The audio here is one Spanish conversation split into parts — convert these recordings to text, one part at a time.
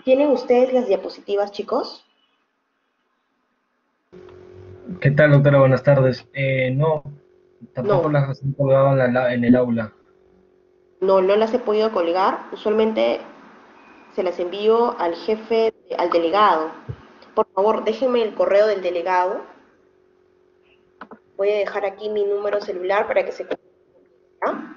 ¿Tienen ustedes las diapositivas, chicos? ¿Qué tal, doctora? Buenas tardes. No, tampoco No, las han colgado en el aula. no las he podido colgar. Usualmente se las envío al jefe, al delegado. Por favor, déjenme el correo del delegado. Voy a dejar aquí mi número celular para que se comunique. ¿Ah?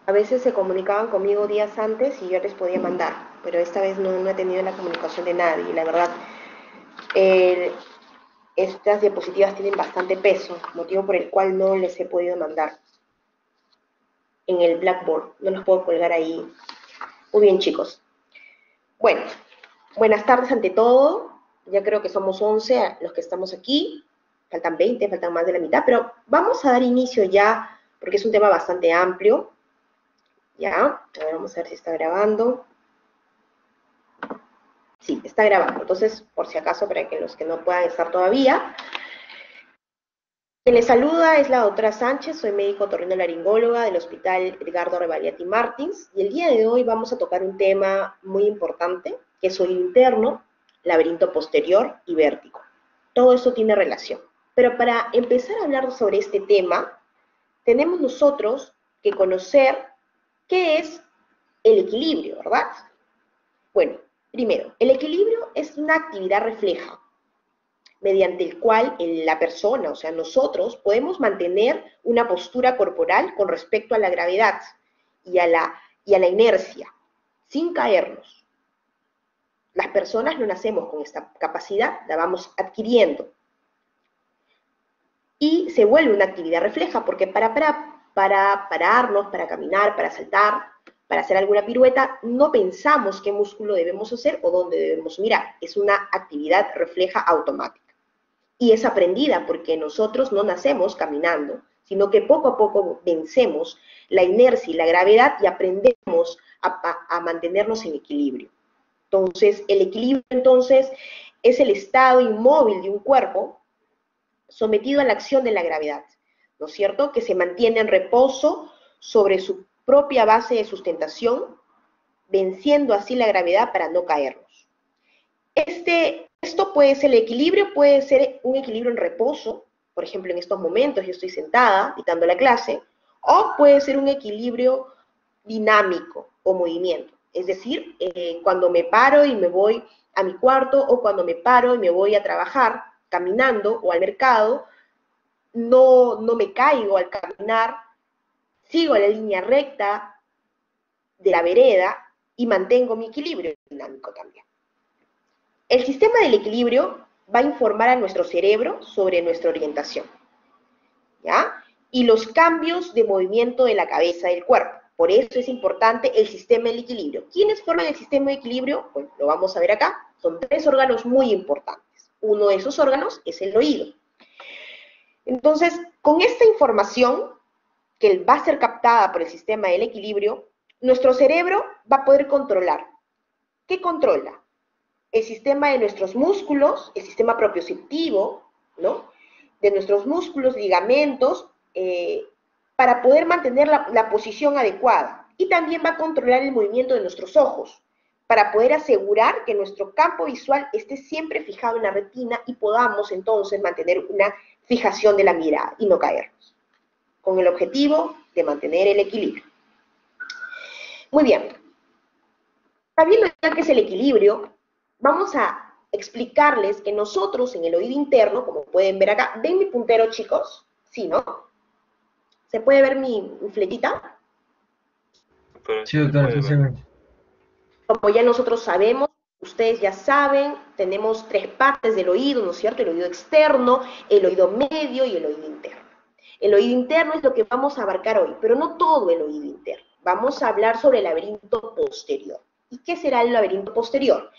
A veces se comunicaban conmigo días antes y yo les podía mandar, pero esta vez no he tenido la comunicación de nadie. La verdad, eh, estas diapositivas tienen bastante peso, motivo por el cual no les he podido mandar en el Blackboard. No los puedo colgar ahí. Muy bien, chicos. Bueno, buenas tardes ante todo. Ya creo que somos 11 los que estamos aquí. Faltan 20, faltan más de la mitad, pero vamos a dar inicio ya, porque es un tema bastante amplio. Ya, a ver, vamos a ver si está grabando. Sí, está grabando. Entonces, por si acaso, para que los que no puedan estar todavía. Quien les saluda es la doctora Sánchez, soy médico otorrinolaringóloga del Hospital Edgardo Rebagliati Martins, y el día de hoy vamos a tocar un tema muy importante, que es oído interno, laberinto posterior y vértigo. Todo eso tiene relación. Pero para empezar a hablar sobre este tema, tenemos nosotros que conocer qué es el equilibrio, ¿verdad? Bueno, primero, el equilibrio es una actividad refleja mediante el cual la persona, o sea, nosotros, podemos mantener una postura corporal con respecto a la gravedad y a la inercia, sin caernos. Las personas no nacemos con esta capacidad, la vamos adquiriendo. Y se vuelve una actividad refleja, porque para pararnos, para caminar, para saltar, para hacer alguna pirueta, no pensamos qué músculo debemos hacer o dónde debemos mirar. Es una actividad refleja automática. Y es aprendida porque nosotros no nacemos caminando, sino que poco a poco vencemos la inercia y la gravedad y aprendemos a mantenernos en equilibrio. Entonces, el equilibrio entonces es el estado inmóvil de un cuerpo sometido a la acción de la gravedad, ¿no es cierto? Que se mantiene en reposo sobre su propia base de sustentación, venciendo así la gravedad para no caernos. Esto puede ser el equilibrio, puede ser un equilibrio en reposo, por ejemplo, en estos momentos yo estoy sentada dictando la clase, o puede ser un equilibrio dinámico o movimiento, es decir, cuando me paro y me voy a mi cuarto o cuando me paro y me voy a trabajar caminando o al mercado, no me caigo al caminar, sigo la línea recta de la vereda y mantengo mi equilibrio dinámico también. El sistema del equilibrio va a informar a nuestro cerebro sobre nuestra orientación, ¿ya? Y los cambios de movimiento de la cabeza del cuerpo. Por eso es importante el sistema del equilibrio. ¿Quiénes forman el sistema de equilibrio? Pues lo vamos a ver acá. Son 3 órganos muy importantes. Uno de esos órganos es el oído. Entonces, con esta información que va a ser captada por el sistema del equilibrio, nuestro cerebro va a poder controlar. ¿Qué controla? El sistema de nuestros músculos, el sistema propioceptivo, ¿no? De nuestros músculos, ligamentos, para poder mantener la posición adecuada. Y también va a controlar el movimiento de nuestros ojos, para poder asegurar que nuestro campo visual esté siempre fijado en la retina y podamos entonces mantener una fijación de la mirada y no caernos, con el objetivo de mantener el equilibrio. Muy bien, sabiendo ya qué es el equilibrio, vamos a explicarles que nosotros en el oído interno, como pueden ver acá, ¿ven mi puntero, chicos? Sí, ¿no? ¿Se puede ver mi fletita? Pero Sí, sí se doctora, puede sí se ver. ve. Como ya nosotros sabemos, ustedes ya saben, tenemos 3 partes del oído, ¿no es cierto? El oído externo, el oído medio y el oído interno. El oído interno es lo que vamos a abarcar hoy, pero no todo el oído interno. Vamos a hablar sobre el laberinto posterior. ¿Y qué será el laberinto posterior?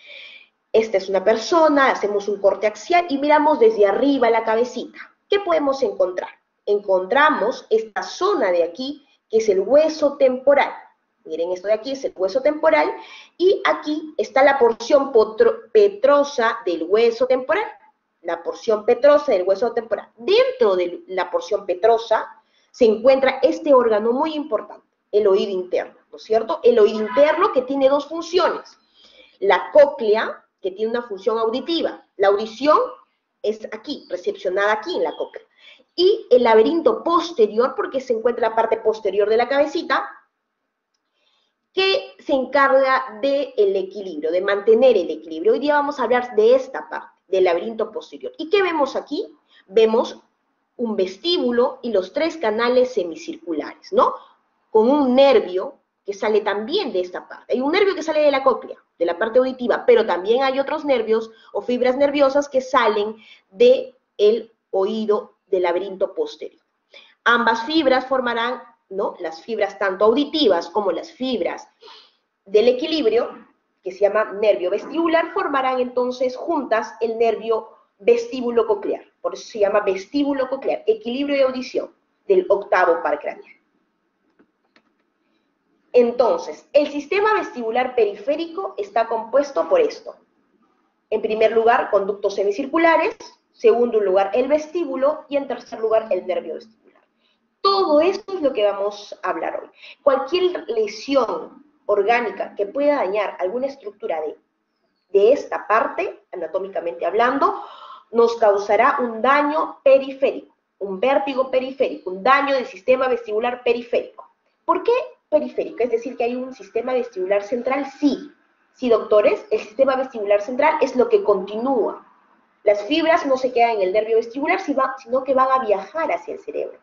Esta es una persona, hacemos un corte axial y miramos desde arriba la cabecita. ¿Qué podemos encontrar? Encontramos esta zona de aquí, que es el hueso temporal. Miren, esto de aquí es el hueso temporal, y aquí está la porción petrosa del hueso temporal, la porción petrosa del hueso temporal. Dentro de la porción petrosa se encuentra este órgano muy importante, el oído interno, ¿no es cierto? El oído interno que tiene dos funciones. La cóclea, que tiene una función auditiva. La audición es aquí, recepcionada aquí en la cóclea. Y el laberinto posterior, porque se encuentra la parte posterior de la cabecita, que se encarga del equilibrio, de mantener el equilibrio. Hoy día vamos a hablar de esta parte, del laberinto posterior. ¿Y qué vemos aquí? Vemos un vestíbulo y los 3 canales semicirculares, ¿no? Con un nervio que sale también de esta parte. Hay un nervio que sale de la cóclea, de la parte auditiva, pero también hay otros nervios o fibras nerviosas que salen del oído del laberinto posterior. Ambas fibras formarán, ¿no?, las fibras tanto auditivas como las fibras del equilibrio, que se llama nervio vestibular, formarán entonces juntas el nervio vestíbulo coclear. Por eso se llama vestíbulo coclear, equilibrio y audición del octavo par craneal. Entonces, el sistema vestibular periférico está compuesto por esto. En primer lugar, conductos semicirculares. Segundo lugar, el vestíbulo. Y en tercer lugar, el nervio vestibular. Todo esto es lo que vamos a hablar hoy. Cualquier lesión orgánica que pueda dañar alguna estructura de esta parte, anatómicamente hablando, nos causará un daño periférico, un vértigo periférico, un daño del sistema vestibular periférico. ¿Por qué periférico? Es decir, que hay un sistema vestibular central, sí. Sí, doctores, el sistema vestibular central es lo que continúa. Las fibras no se quedan en el nervio vestibular, sino que van a viajar hacia el cerebro.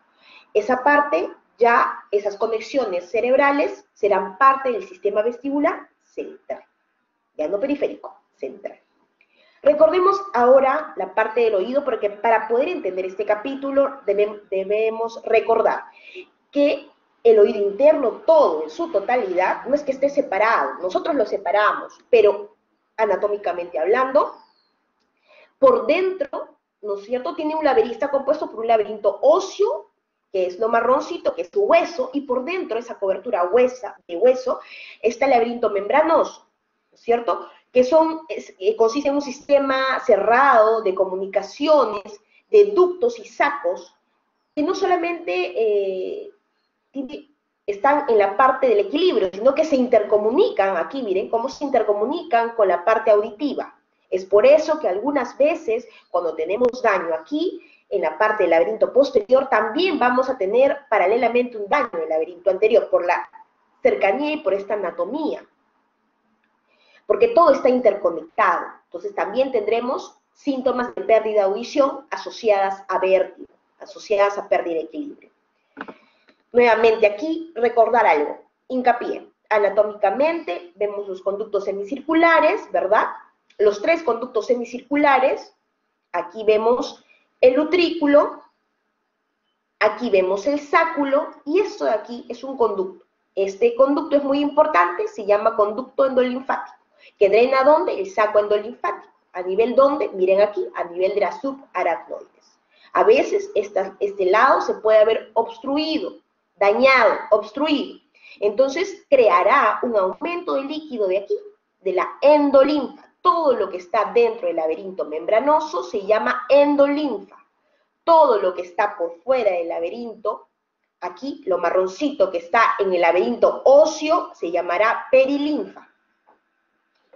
Esa parte, ya esas conexiones cerebrales serán parte del sistema vestibular central. Ya no periférico, central. Recordemos ahora la parte del oído, porque para poder entender este capítulo debemos recordar que el oído interno, todo en su totalidad, no es que esté separado, nosotros lo separamos, pero anatómicamente hablando, por dentro, ¿no es cierto?, tiene un laberinto, está compuesto por un laberinto óseo, que es lo marroncito, que es su hueso, y por dentro, esa cobertura de hueso, está el laberinto membranoso, ¿no es cierto?, que consiste en un sistema cerrado de comunicaciones, de ductos y sacos, que no solamente están en la parte del equilibrio, sino que se intercomunican, aquí miren cómo se intercomunican con la parte auditiva. Es por eso que algunas veces, cuando tenemos daño aquí, en la parte del laberinto posterior, también vamos a tener paralelamente un daño en el laberinto anterior, por la cercanía y por esta anatomía. Porque todo está interconectado. Entonces también tendremos síntomas de pérdida de audición asociadas a vértigo, asociadas a pérdida de equilibrio. Nuevamente aquí, recordar algo, hincapié. Anatómicamente vemos los conductos semicirculares, ¿verdad? Los 3 conductos semicirculares, aquí vemos el utrículo, aquí vemos el sáculo, y esto de aquí es un conducto. Este conducto es muy importante, se llama conducto endolinfático, que drena ¿dónde? El saco endolinfático. ¿A nivel dónde? Miren aquí, a nivel de las subaracnoides. A veces este lado se puede haber obstruido, dañado, obstruido. Entonces creará un aumento de líquido de aquí, de la endolinfa. Todo lo que está dentro del laberinto membranoso se llama endolinfa. Todo lo que está por fuera del laberinto, aquí lo marroncito que está en el laberinto óseo, se llamará perilinfa.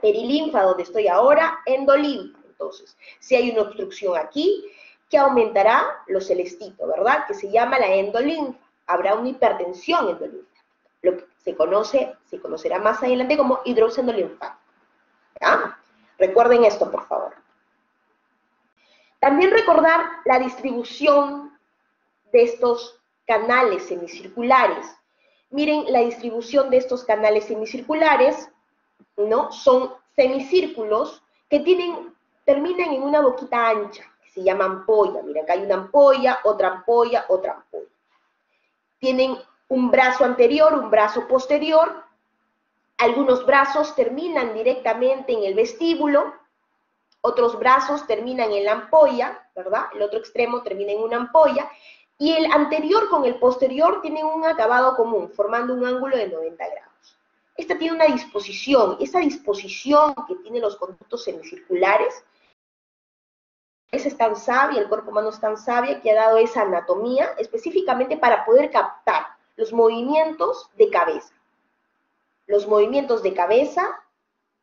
Perilinfa, donde estoy ahora, endolinfa. Entonces, si hay una obstrucción aquí, que aumentará lo celestito, ¿verdad? Que se llama la endolinfa. Habrá una hipertensión endolinfática, lo que se conocerá más adelante como hidrosis endolinfática. ¿Ya? Recuerden esto, por favor. También recordar la distribución de estos canales semicirculares. Miren la distribución de estos canales semicirculares, ¿no? Son semicírculos que terminan en una boquita ancha, que se llama ampolla. Miren, acá hay una ampolla, otra ampolla, otra ampolla. Tienen un brazo anterior, un brazo posterior. Algunos brazos terminan directamente en el vestíbulo, otros brazos terminan en la ampolla, ¿verdad? El otro extremo termina en una ampolla, y el anterior con el posterior tienen un acabado común, formando un ángulo de 90 grados. Esta tiene una disposición, esa disposición que tienen los conductos semicirculares es tan sabia, el cuerpo humano es tan sabia que ha dado esa anatomía específicamente para poder captar los movimientos de cabeza. Los movimientos de cabeza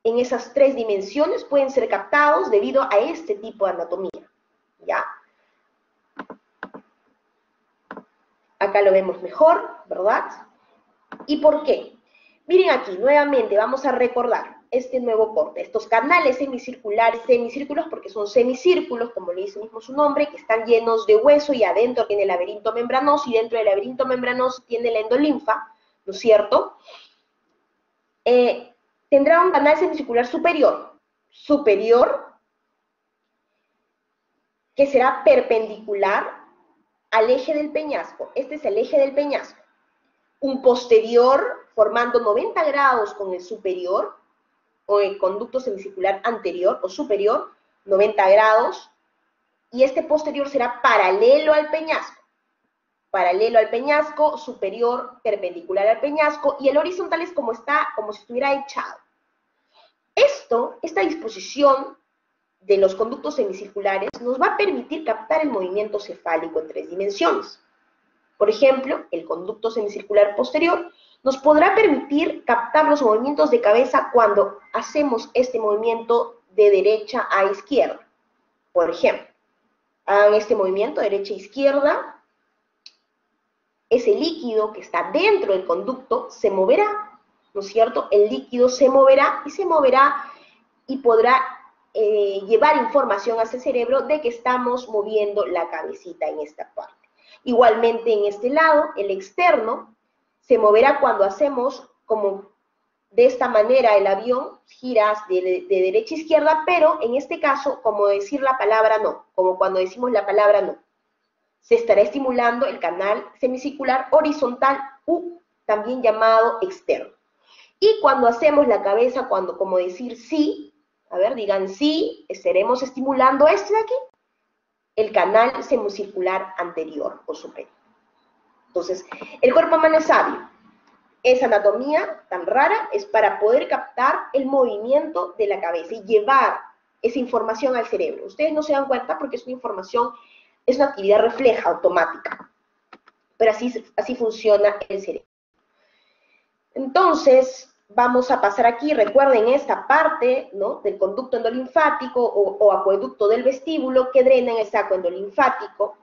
en esas 3 dimensiones pueden ser captados debido a este tipo de anatomía, ¿ya? Acá lo vemos mejor, ¿verdad? ¿Y por qué? Miren aquí, nuevamente vamos a recordar este nuevo corte, estos canales semicirculares, semicírculos, porque son semicírculos, como le dice mismo su nombre, que están llenos de hueso y adentro tiene el laberinto membranoso y dentro del laberinto membranoso tiene la endolinfa, ¿no es cierto? Tendrá un canal semicircular superior, que será perpendicular al eje del peñasco. Este es el eje del peñasco. Un posterior formando 90 grados con el superior, o el conducto semicircular anterior o superior, 90 grados, y este posterior será paralelo al peñasco, superior, perpendicular al peñasco, y el horizontal es como si estuviera echado. Esta disposición de los conductos semicirculares nos va a permitir captar el movimiento cefálico en 3 dimensiones. Por ejemplo, el conducto semicircular posterior nos podrá permitir captar los movimientos de cabeza cuando hacemos este movimiento de derecha a izquierda. Por ejemplo, hagan este movimiento derecha a izquierda, ese líquido que está dentro del conducto se moverá, ¿no es cierto? El líquido se moverá y podrá llevar información hacia el cerebro de que estamos moviendo la cabecita en esta parte. Igualmente en este lado, el externo, se moverá cuando hacemos como de esta manera el avión, giras de derecha a izquierda, pero en este caso, como decir la palabra no, como cuando decimos la palabra no. Se estará estimulando el canal semicircular horizontal u también llamado externo. Y cuando hacemos la cabeza, como decir sí, a ver, digan sí, estaremos estimulando este de aquí, el canal semicircular anterior o superior. Entonces, el cuerpo humano es sabio. Esa anatomía tan rara es para poder captar el movimiento de la cabeza y llevar esa información al cerebro. Ustedes no se dan cuenta porque es una información, es una actividad refleja, automática. Pero así funciona el cerebro. Entonces, vamos a pasar aquí, recuerden esta parte, ¿no?, del conducto endolinfático o acueducto del vestíbulo que drena en el saco endolinfático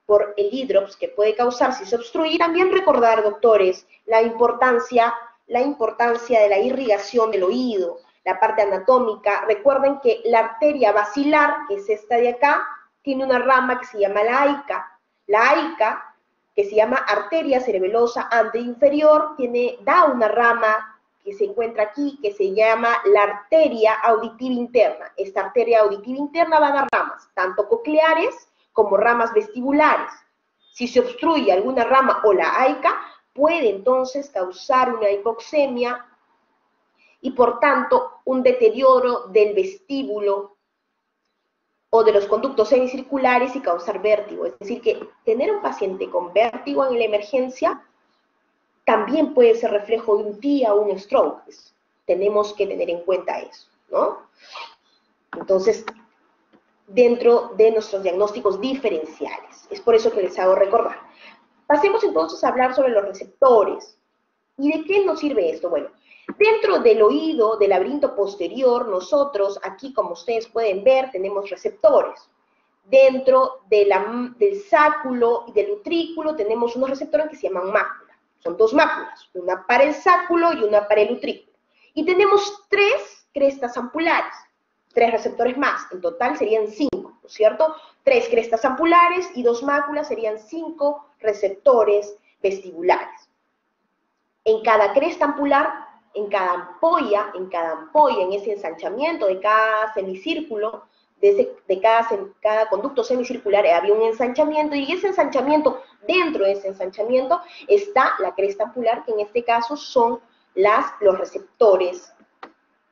por el hidrops que puede causar si se obstruye. También recordar, doctores, la importancia de la irrigación del oído, la parte anatómica. Recuerden que la arteria basilar, que es esta de acá, tiene una rama que se llama la AICA. La AICA, que se llama arteria cerebelosa anteroinferior, da una rama que se encuentra aquí, que se llama la arteria auditiva interna. Esta arteria auditiva interna va a dar ramas, tanto cocleares como ramas vestibulares. Si se obstruye alguna rama o la AICA, puede entonces causar una hipoxemia y por tanto un deterioro del vestíbulo o de los conductos semicirculares y causar vértigo. Es decir, que tener un paciente con vértigo en la emergencia también puede ser reflejo de un TIA o un stroke. Tenemos que tener en cuenta eso, ¿no? Entonces, dentro de nuestros diagnósticos diferenciales. Es por eso que les hago recordar. Pasemos entonces a hablar sobre los receptores. ¿Y de qué nos sirve esto? Bueno, dentro del oído, del laberinto posterior, nosotros, aquí como ustedes pueden ver, tenemos receptores. Dentro del sáculo y del utrículo tenemos unos receptores que se llaman mácula. Son 2 máculas, una para el sáculo y una para el utrículo. Y tenemos 3 crestas ampulares, 3 receptores más, en total serían 5, ¿no es cierto? 3 crestas ampulares y 2 máculas serían 5 receptores vestibulares. En cada cresta ampular, en cada ampolla, en ese ensanchamiento de cada semicírculo, de cada conducto semicircular había un ensanchamiento, y ese ensanchamiento, dentro de ese ensanchamiento, está la cresta ampular, que en este caso son los receptores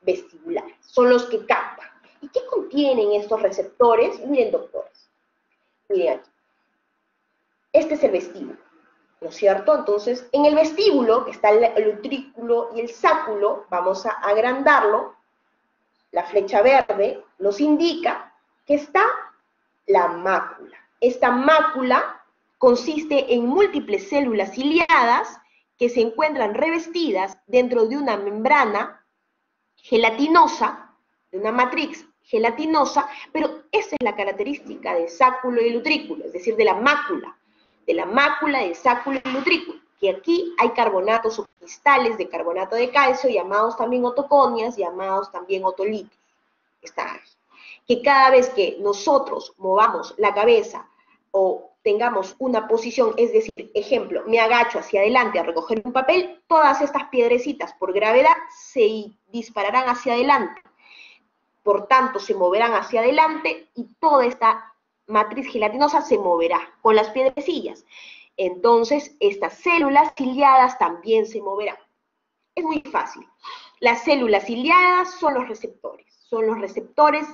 vestibulares, son los que captan. ¿Y qué contienen estos receptores? Miren, doctores, miren aquí. Este es el vestíbulo, ¿no es cierto? Entonces, en el vestíbulo, que está el utrículo y el sáculo, vamos a agrandarlo. La flecha verde nos indica que está la mácula. Esta mácula consiste en múltiples células ciliadas que se encuentran revestidas dentro de una membrana gelatinosa, de una matriz gelatinosa, pero esa es la característica del sáculo y el utrículo, es decir, de la mácula, del sáculo y el utrículo, que aquí hay carbonatos o cristales de carbonato de calcio, llamados también otoconias, llamados también otolitos. Están aquí. Que cada vez que nosotros movamos la cabeza o tengamos una posición, es decir, ejemplo, me agacho hacia adelante a recoger un papel, todas estas piedrecitas por gravedad se dispararán hacia adelante, por tanto se moverán hacia adelante y toda esta matriz gelatinosa se moverá con las piedrecillas. Entonces, estas células ciliadas también se moverán. Es muy fácil. Las células ciliadas son los receptores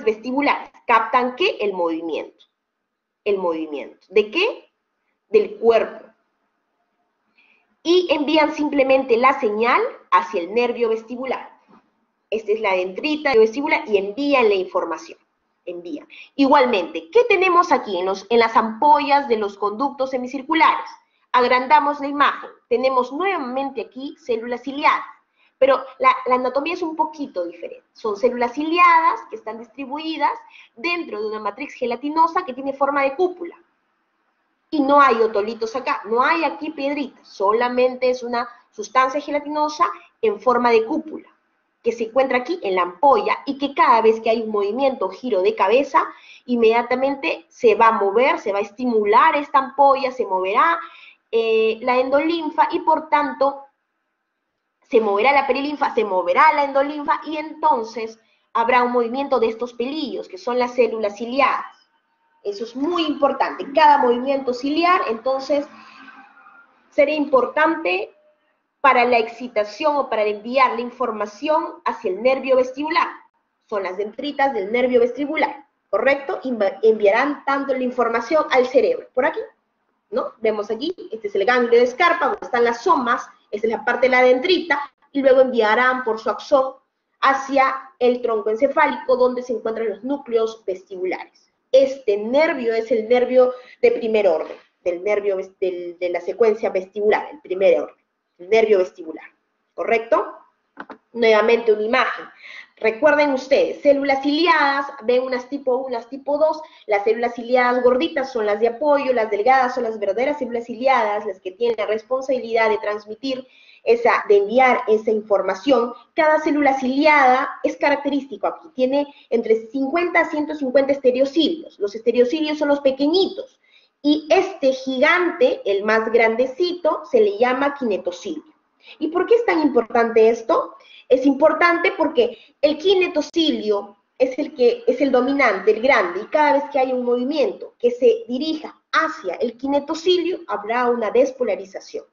vestibulares. ¿Captan qué? El movimiento. ¿El movimiento? ¿De qué? Del cuerpo. Y envían simplemente la señal hacia el nervio vestibular. Esta es la dendrita vestibular y envían la información. Envían. Igualmente, ¿qué tenemos aquí en las ampollas de los conductos semicirculares? Agrandamos la imagen. Tenemos nuevamente aquí células ciliadas. Pero la anatomía es un poquito diferente. Son células ciliadas que están distribuidas dentro de una matriz gelatinosa que tiene forma de cúpula. Y no hay otolitos acá, no hay aquí piedritas, solamente es una sustancia gelatinosa en forma de cúpula, que se encuentra aquí en la ampolla y que cada vez que hay un movimiento o giro de cabeza, inmediatamente se va a mover, se va a estimular esta ampolla, se moverá la endolinfa y por tanto se moverá la perilinfa, se moverá la endolinfa y entonces habrá un movimiento de estos pelillos, que son las células ciliadas. Eso es muy importante. Cada movimiento ciliar, entonces, será importante para la excitación o para enviar la información hacia el nervio vestibular. Son las dendritas del nervio vestibular, ¿correcto? Enviarán tanto la información al cerebro. Por aquí, ¿no? Vemos aquí, este es el ganglio de Scarpa, donde están las somas, esta es la parte de la dendrita, y luego enviarán por su axón hacia el tronco encefálico, donde se encuentran los núcleos vestibulares. Este nervio es el nervio de primer orden, del nervio de la secuencia vestibular, el primer orden, el nervio vestibular, ¿correcto? Nuevamente una imagen. Recuerden ustedes, células ciliadas, ven unas tipo 1, unas tipo 2, las células ciliadas gorditas son las de apoyo, las delgadas son las verdaderas células ciliadas, las que tienen la responsabilidad de transmitir de enviar esa información. Cada célula ciliada es característico aquí, tiene entre 50 a 150 estereocilios. Los estereocilios son los pequeñitos, y este gigante, el más grandecito, se le llama kinetocilio. ¿Y por qué es tan importante esto? Es importante porque el kinetocilio es el dominante, el grande, y cada vez que hay un movimiento que se dirija hacia el kinetocilio, habrá una despolarización.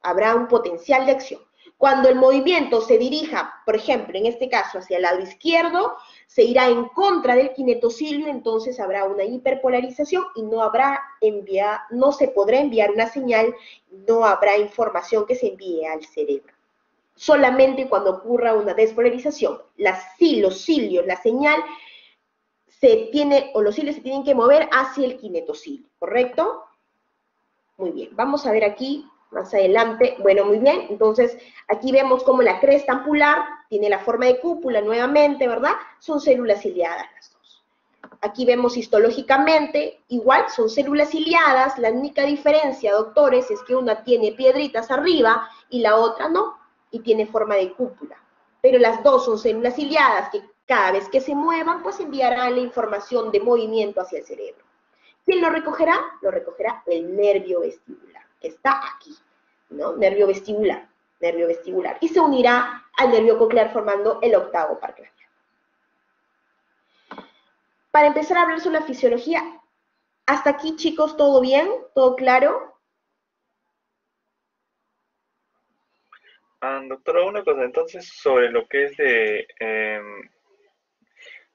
Habrá un potencial de acción. Cuando el movimiento se dirija, por ejemplo, en este caso hacia el lado izquierdo, se irá en contra del kinetocilio, entonces habrá una hiperpolarización y no se podrá enviar una señal, no habrá información que se envíe al cerebro. Solamente cuando ocurra una despolarización, los cilios, la señal los cilios se tienen que mover hacia el kinetocilio, ¿correcto? Muy bien, vamos a ver aquí más adelante. Bueno, muy bien, entonces aquí vemos como la cresta ampular tiene la forma de cúpula nuevamente, ¿verdad? Son células ciliadas las dos. Aquí vemos histológicamente, igual son células ciliadas, la única diferencia, doctores, es que una tiene piedritas arriba y la otra no, y tiene forma de cúpula. Pero las dos son células ciliadas que cada vez que se muevan, pues enviarán la información de movimiento hacia el cerebro. ¿Quién lo recogerá? Lo recogerá el nervio vestibular, que está aquí, ¿no? Nervio vestibular, y se unirá al nervio coclear formando el octavo par craneal. Para empezar a hablar sobre la fisiología, hasta aquí, chicos, ¿todo bien? ¿Todo claro? Doctora, una cosa, entonces, sobre lo que es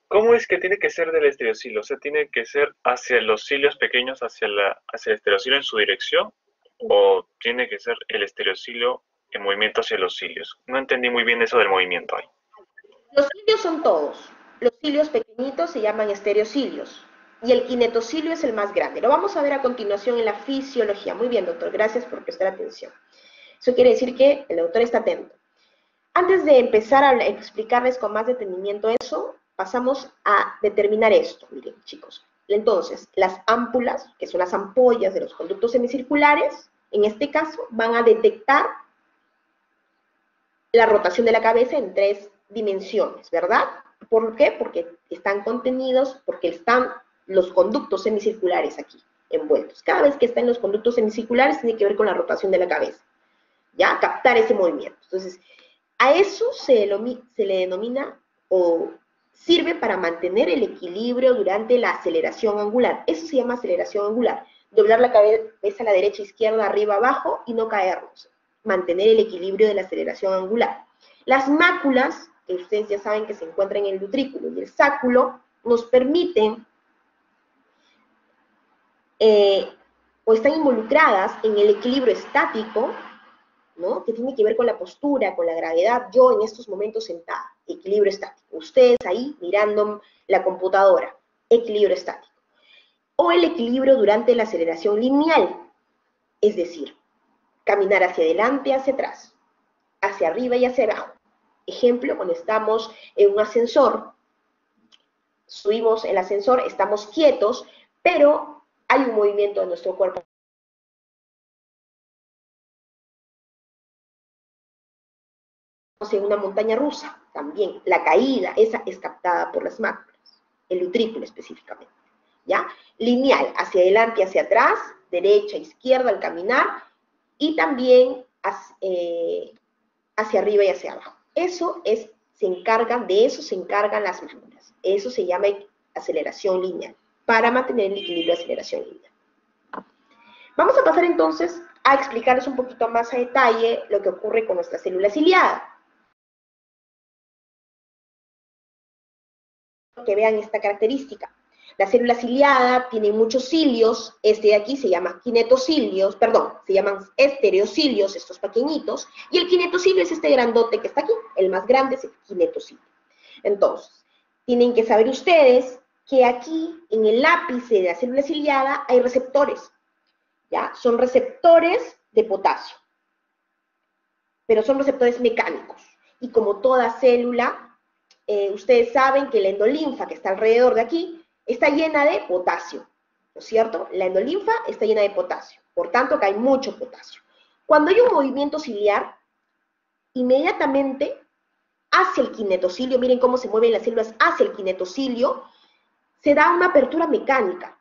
¿cómo es que tiene que ser del estereocilio? O sea, ¿tiene que ser hacia los cilios pequeños, hacia el estereocilio en su dirección? ¿O tiene que ser el estereocilio en movimiento hacia los cilios? No entendí muy bien eso del movimiento ahí. Los cilios son todos. Los cilios pequeñitos se llaman estereocilios. Y el kinetocilio es el más grande. Lo vamos a ver a continuación en la fisiología. Muy bien, doctor. Gracias por prestar atención. Eso quiere decir que el doctor está atento. Antes de empezar a explicarles con más detenimiento eso, pasamos a determinar esto. Miren, chicos. Entonces, las ámpulas, que son las ampollas de los conductos semicirculares, en este caso, van a detectar la rotación de la cabeza en 3 dimensiones, ¿verdad? ¿Por qué? Porque están contenidos, porque están los conductos semicirculares aquí, envueltos. Cada vez que están los conductos semicirculares tiene que ver con la rotación de la cabeza, ¿ya? Captar ese movimiento. Entonces, a eso se le denomina o sirve para mantener el equilibrio durante la aceleración angular. Eso se llama aceleración angular. Doblar la cabeza a la derecha, izquierda, arriba, abajo y no caernos. Mantener el equilibrio de la aceleración angular. Las máculas, que ustedes ya saben que se encuentran en el utrículo y el sáculo, nos permiten o están involucradas en el equilibrio estático, ¿no? Que tiene que ver con la postura, con la gravedad. Yo en estos momentos sentada, equilibrio estático. Ustedes ahí mirando la computadora, equilibrio estático. O el equilibrio durante la aceleración lineal, es decir, caminar hacia adelante, hacia atrás, hacia arriba y hacia abajo. Ejemplo, cuando estamos en un ascensor, subimos el ascensor, estamos quietos, pero hay un movimiento de nuestro cuerpo. En una montaña rusa, también la caída, esa es captada por las máculas, el utrículo específicamente, ¿ya? Lineal, hacia adelante, hacia atrás, derecha, izquierda al caminar, y también hacia arriba y hacia abajo. De eso se encargan las máculas. Eso se llama aceleración lineal, para mantener el equilibrio de aceleración lineal. Vamos a pasar entonces a explicarles un poquito más a detalle lo que ocurre con nuestra célula ciliada. Que vean esta característica. La célula ciliada tiene muchos cilios, este de aquí se llama kinetocilios, perdón, se llaman estereocilios, estos pequeñitos, y el kinetocilio es este grandote que está aquí, el más grande es el kinetocilio. Entonces, tienen que saber ustedes que aquí, en el ápice de la célula ciliada, hay receptores, ¿ya? Son receptores de potasio, pero son receptores mecánicos, y como toda célula, ustedes saben que la endolinfa que está alrededor de aquí está llena de potasio, ¿no es cierto? La endolinfa está llena de potasio, por tanto que hay mucho potasio. Cuando hay un movimiento ciliar, inmediatamente hacia el kinetocilio, miren cómo se mueven las células hacia el kinetocilio, se da una apertura mecánica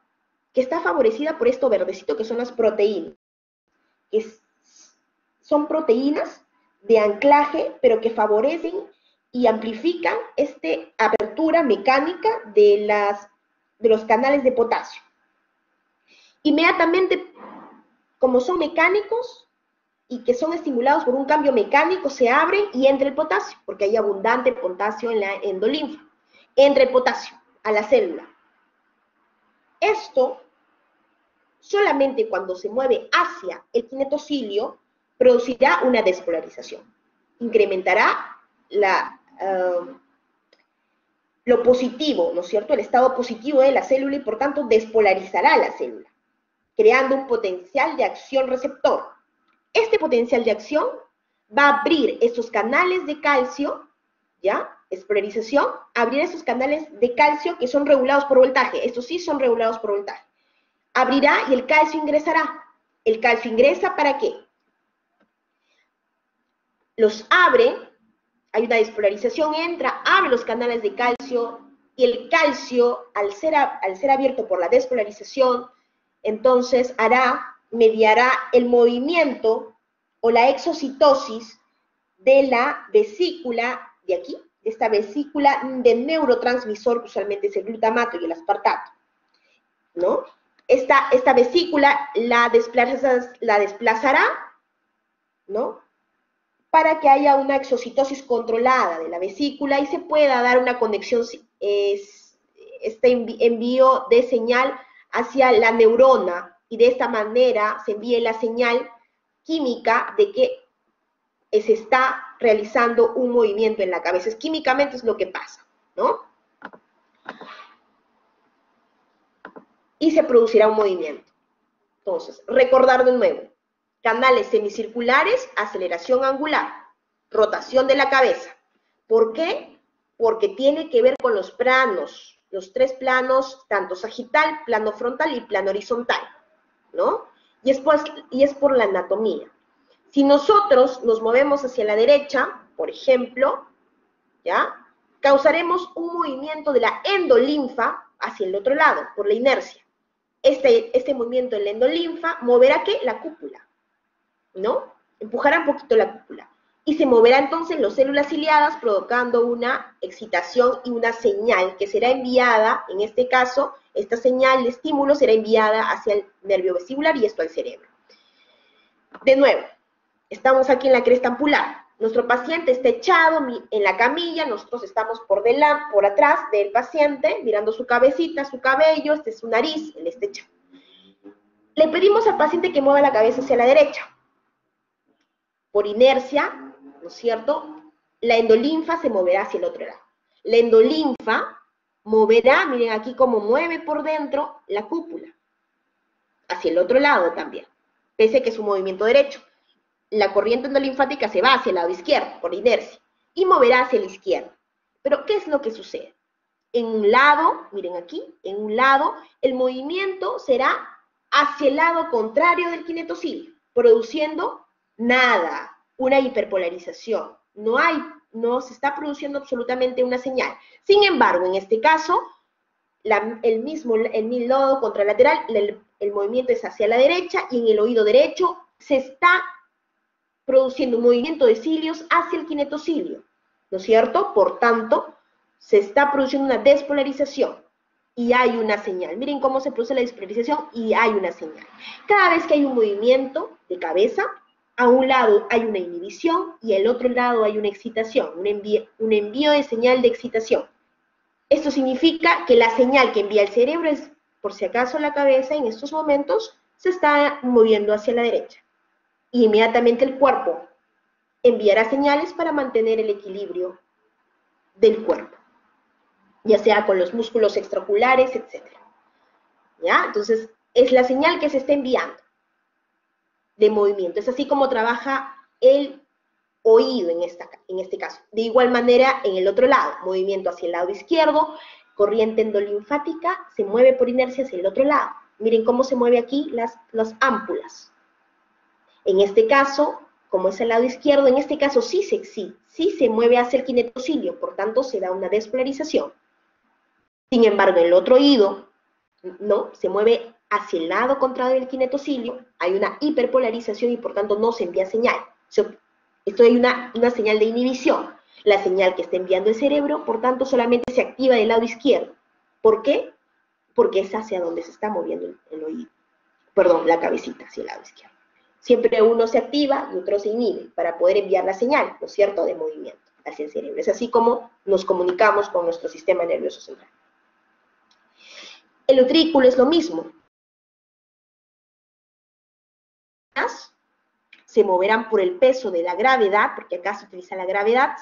que está favorecida por esto verdecito que son las proteínas, que son proteínas de anclaje, pero que favorecen y amplifican esta apertura mecánica de los canales de potasio. Inmediatamente, como son mecánicos y que son estimulados por un cambio mecánico, se abren y entra el potasio, porque hay abundante potasio en la endolinfa. Entra el potasio a la célula. Esto, solamente cuando se mueve hacia el kinetocilio, producirá una despolarización. Incrementará lo positivo, ¿no es cierto? El estado positivo de la célula y por tanto despolarizará la célula, creando un potencial de acción receptor. Este potencial de acción va a abrir estos canales de calcio, ¿ya? Despolarización, abrir esos canales de calcio que son regulados por voltaje. Estos sí son regulados por voltaje. Abrirá y el calcio ingresará. ¿El calcio ingresa para qué? Los abre. Hay una despolarización, entra, abre los canales de calcio, y el calcio, al ser abierto por la despolarización, entonces mediará el movimiento o la exocitosis de la vesícula de aquí, de esta vesícula de neurotransmisor, que usualmente es el glutamato y el aspartato, ¿no? Esta vesícula la desplazará, ¿no? Para que haya una exocitosis controlada de la vesícula y se pueda dar una conexión, este envío de señal hacia la neurona, y de esta manera se envíe la señal química de que se está realizando un movimiento en la cabeza. Químicamente es lo que pasa, ¿no? Y se producirá un movimiento. Entonces, recordar de nuevo. Canales semicirculares, aceleración angular, rotación de la cabeza. ¿Por qué? Porque tiene que ver con los planos, los tres planos, tanto sagital, plano frontal y plano horizontal, ¿no? Y es por la anatomía. Si nosotros nos movemos hacia la derecha, por ejemplo, ¿ya? Causaremos un movimiento de la endolinfa hacia el otro lado, por la inercia. Este movimiento de la endolinfa moverá, ¿qué? La cúpula, ¿no? Empujará un poquito la cúpula. Y se moverá entonces las células ciliadas, provocando una excitación y una señal que será enviada, en este caso, esta señal de estímulo será enviada hacia el nervio vestibular y esto al cerebro. De nuevo, estamos aquí en la cresta ampular. Nuestro paciente está echado en la camilla, nosotros estamos por atrás del paciente, mirando su cabecita, su cabello, este es su nariz, él está echado. Le pedimos al paciente que mueva la cabeza hacia la derecha. Por inercia, ¿no es cierto? La endolinfa se moverá hacia el otro lado. La endolinfa moverá, miren aquí cómo mueve por dentro la cúpula, hacia el otro lado también, pese a que es un movimiento derecho. La corriente endolinfática se va hacia el lado izquierdo, por inercia, y moverá hacia el izquierdo. Pero, ¿qué es lo que sucede? En un lado, miren aquí, en un lado, el movimiento será hacia el lado contrario del kinetocilio, produciendo nada, una hiperpolarización. No se está produciendo absolutamente una señal. Sin embargo, en este caso, el nodo contralateral, el movimiento es hacia la derecha y en el oído derecho se está produciendo un movimiento de cilios hacia el kinetocilio, ¿no es cierto? Por tanto, se está produciendo una despolarización y hay una señal. Miren cómo se produce la despolarización y hay una señal. Cada vez que hay un movimiento de cabeza, a un lado hay una inhibición y al otro lado hay una excitación, un envío de señal de excitación. Esto significa que la señal que envía el cerebro es, por si acaso, la cabeza en estos momentos se está moviendo hacia la derecha. Y inmediatamente el cuerpo enviará señales para mantener el equilibrio del cuerpo, ya sea con los músculos extraoculares, etc. ¿Ya? Entonces, es la señal que se está enviando de movimiento. Es así como trabaja el oído en este caso. De igual manera, en el otro lado, movimiento hacia el lado izquierdo, corriente endolinfática se mueve por inercia hacia el otro lado. Miren cómo se mueve aquí las ámpulas. En este caso, como es el lado izquierdo, en este caso sí se mueve hacia el kinetocilio, por tanto se da una despolarización. Sin embargo, en el otro oído, no, se mueve hacia el lado contrario del kinetocilio, hay una hiperpolarización y por tanto no se envía señal. Esto hay una señal de inhibición. La señal que está enviando el cerebro, por tanto, solamente se activa del lado izquierdo. ¿Por qué? Porque es hacia donde se está moviendo el oído. Perdón, la cabecita hacia el lado izquierdo. Siempre uno se activa y otro se inhibe para poder enviar la señal, ¿no es cierto?, de movimiento hacia el cerebro. Es así como nos comunicamos con nuestro sistema nervioso central. El utrículo es lo mismo. Se moverán por el peso de la gravedad, porque acá se utiliza la gravedad,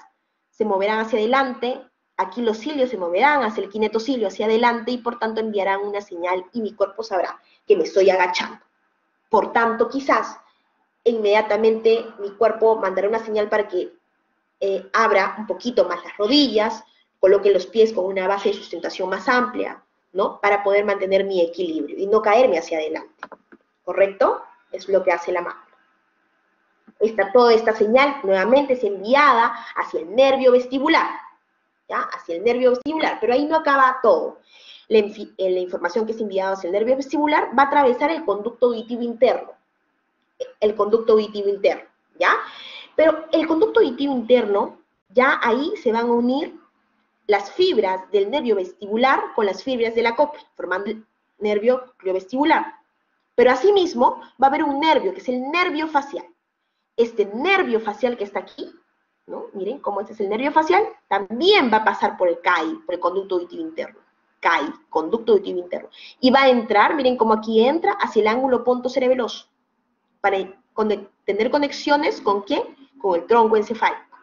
se moverán hacia adelante, aquí los cilios se moverán hacia el kinetocilio, hacia adelante, y por tanto enviarán una señal y mi cuerpo sabrá que me estoy agachando. Por tanto, quizás inmediatamente mi cuerpo mandará una señal para que abra un poquito más las rodillas, coloque los pies con una base de sustentación más amplia, ¿no? Para poder mantener mi equilibrio y no caerme hacia adelante, ¿correcto? Es lo que hace la mácula. Toda esta señal nuevamente es enviada hacia el nervio vestibular, ¿ya? Hacia el nervio vestibular, pero ahí no acaba todo. La información que es enviada hacia el nervio vestibular va a atravesar el conducto auditivo interno, ¿ya? Pero el conducto auditivo interno, ya ahí se van a unir las fibras del nervio vestibular con las fibras de la cóclea, formando el nervio vestibular. Pero asimismo va a haber un nervio, que es el nervio facial. Este nervio facial que está aquí, ¿no? Miren cómo este es el nervio facial, también va a pasar por el CAI, por el conducto auditivo interno. CAI, conducto auditivo interno. Y va a entrar, miren cómo aquí entra, hacia el ángulo pontocerebeloso, para tener conexiones ¿con quién? con el tronco encefálico.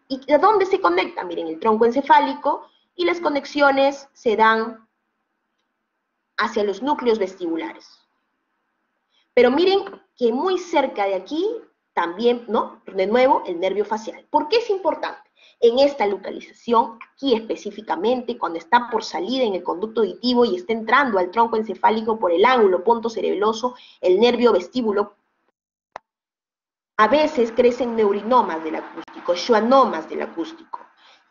¿Y a dónde se conecta? Miren, el tronco encefálico, y las conexiones se dan hacia los núcleos vestibulares. Pero miren que muy cerca de aquí también, ¿no? De nuevo, el nervio facial. ¿Por qué es importante? En esta localización, aquí específicamente, cuando está por salida en el conducto auditivo y está entrando al tronco encefálico por el ángulo pontocerebeloso, el nervio vestíbulo, a veces crecen neurinomas del acústico, schwannomas del acústico.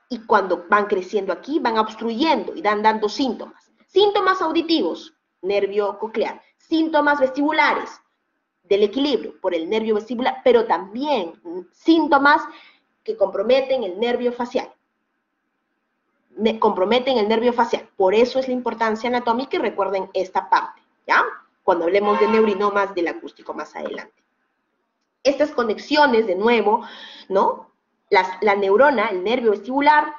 Y cuando van creciendo aquí, van obstruyendo y dando síntomas. Síntomas auditivos, nervio coclear. Síntomas vestibulares, del equilibrio por el nervio vestibular, pero también síntomas que comprometen el nervio facial. Comprometen el nervio facial. Por eso es la importancia anatómica y recuerden esta parte, ¿ya? Cuando hablemos de neurinomas del acústico más adelante. Estas conexiones, de nuevo, ¿no? La neurona, el nervio vestibular,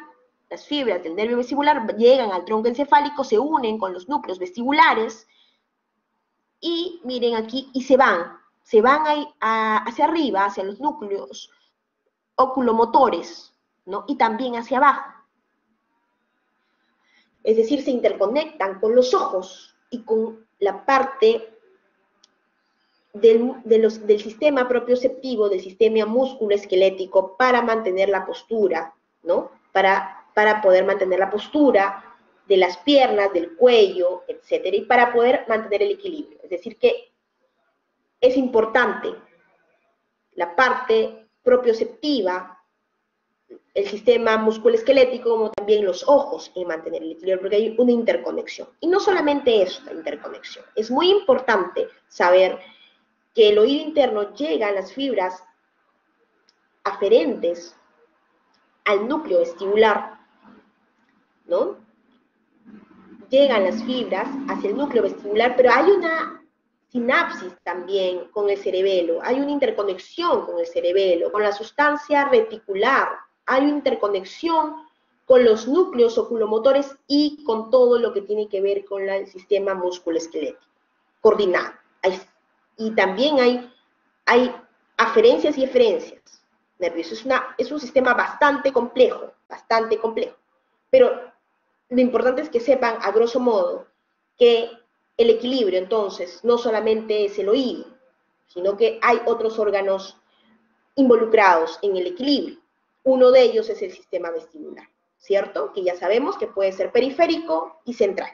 las fibras del nervio vestibular llegan al tronco encefálico, se unen con los núcleos vestibulares y miren aquí, y se van ahí hacia arriba, hacia los núcleos oculomotores, ¿no? Y también hacia abajo. Es decir, se interconectan con los ojos y con la parte del sistema propioceptivo, del sistema músculo-esquelético para mantener la postura, ¿no? Para poder mantener la postura de las piernas, del cuello, etcétera, y para poder mantener el equilibrio. Es decir, que es importante la parte propioceptiva, el sistema musculoesquelético, como también los ojos en mantener el equilibrio, porque hay una interconexión. Y no solamente eso, la interconexión. Es muy importante saber que el oído interno llega a las fibras aferentes al núcleo vestibular, ¿no? Llegan las fibras hacia el núcleo vestibular, pero hay una sinapsis también con el cerebelo, hay una interconexión con el cerebelo, con la sustancia reticular, hay una interconexión con los núcleos oculomotores y con todo lo que tiene que ver con el sistema musculoesquelético, coordinado. Y también hay aferencias y eferencias nerviosas. Es un sistema bastante complejo, pero lo importante es que sepan, a grosso modo, que el equilibrio, entonces, no solamente es el oído, sino que hay otros órganos involucrados en el equilibrio. Uno de ellos es el sistema vestibular, ¿cierto? Que ya sabemos que puede ser periférico y central.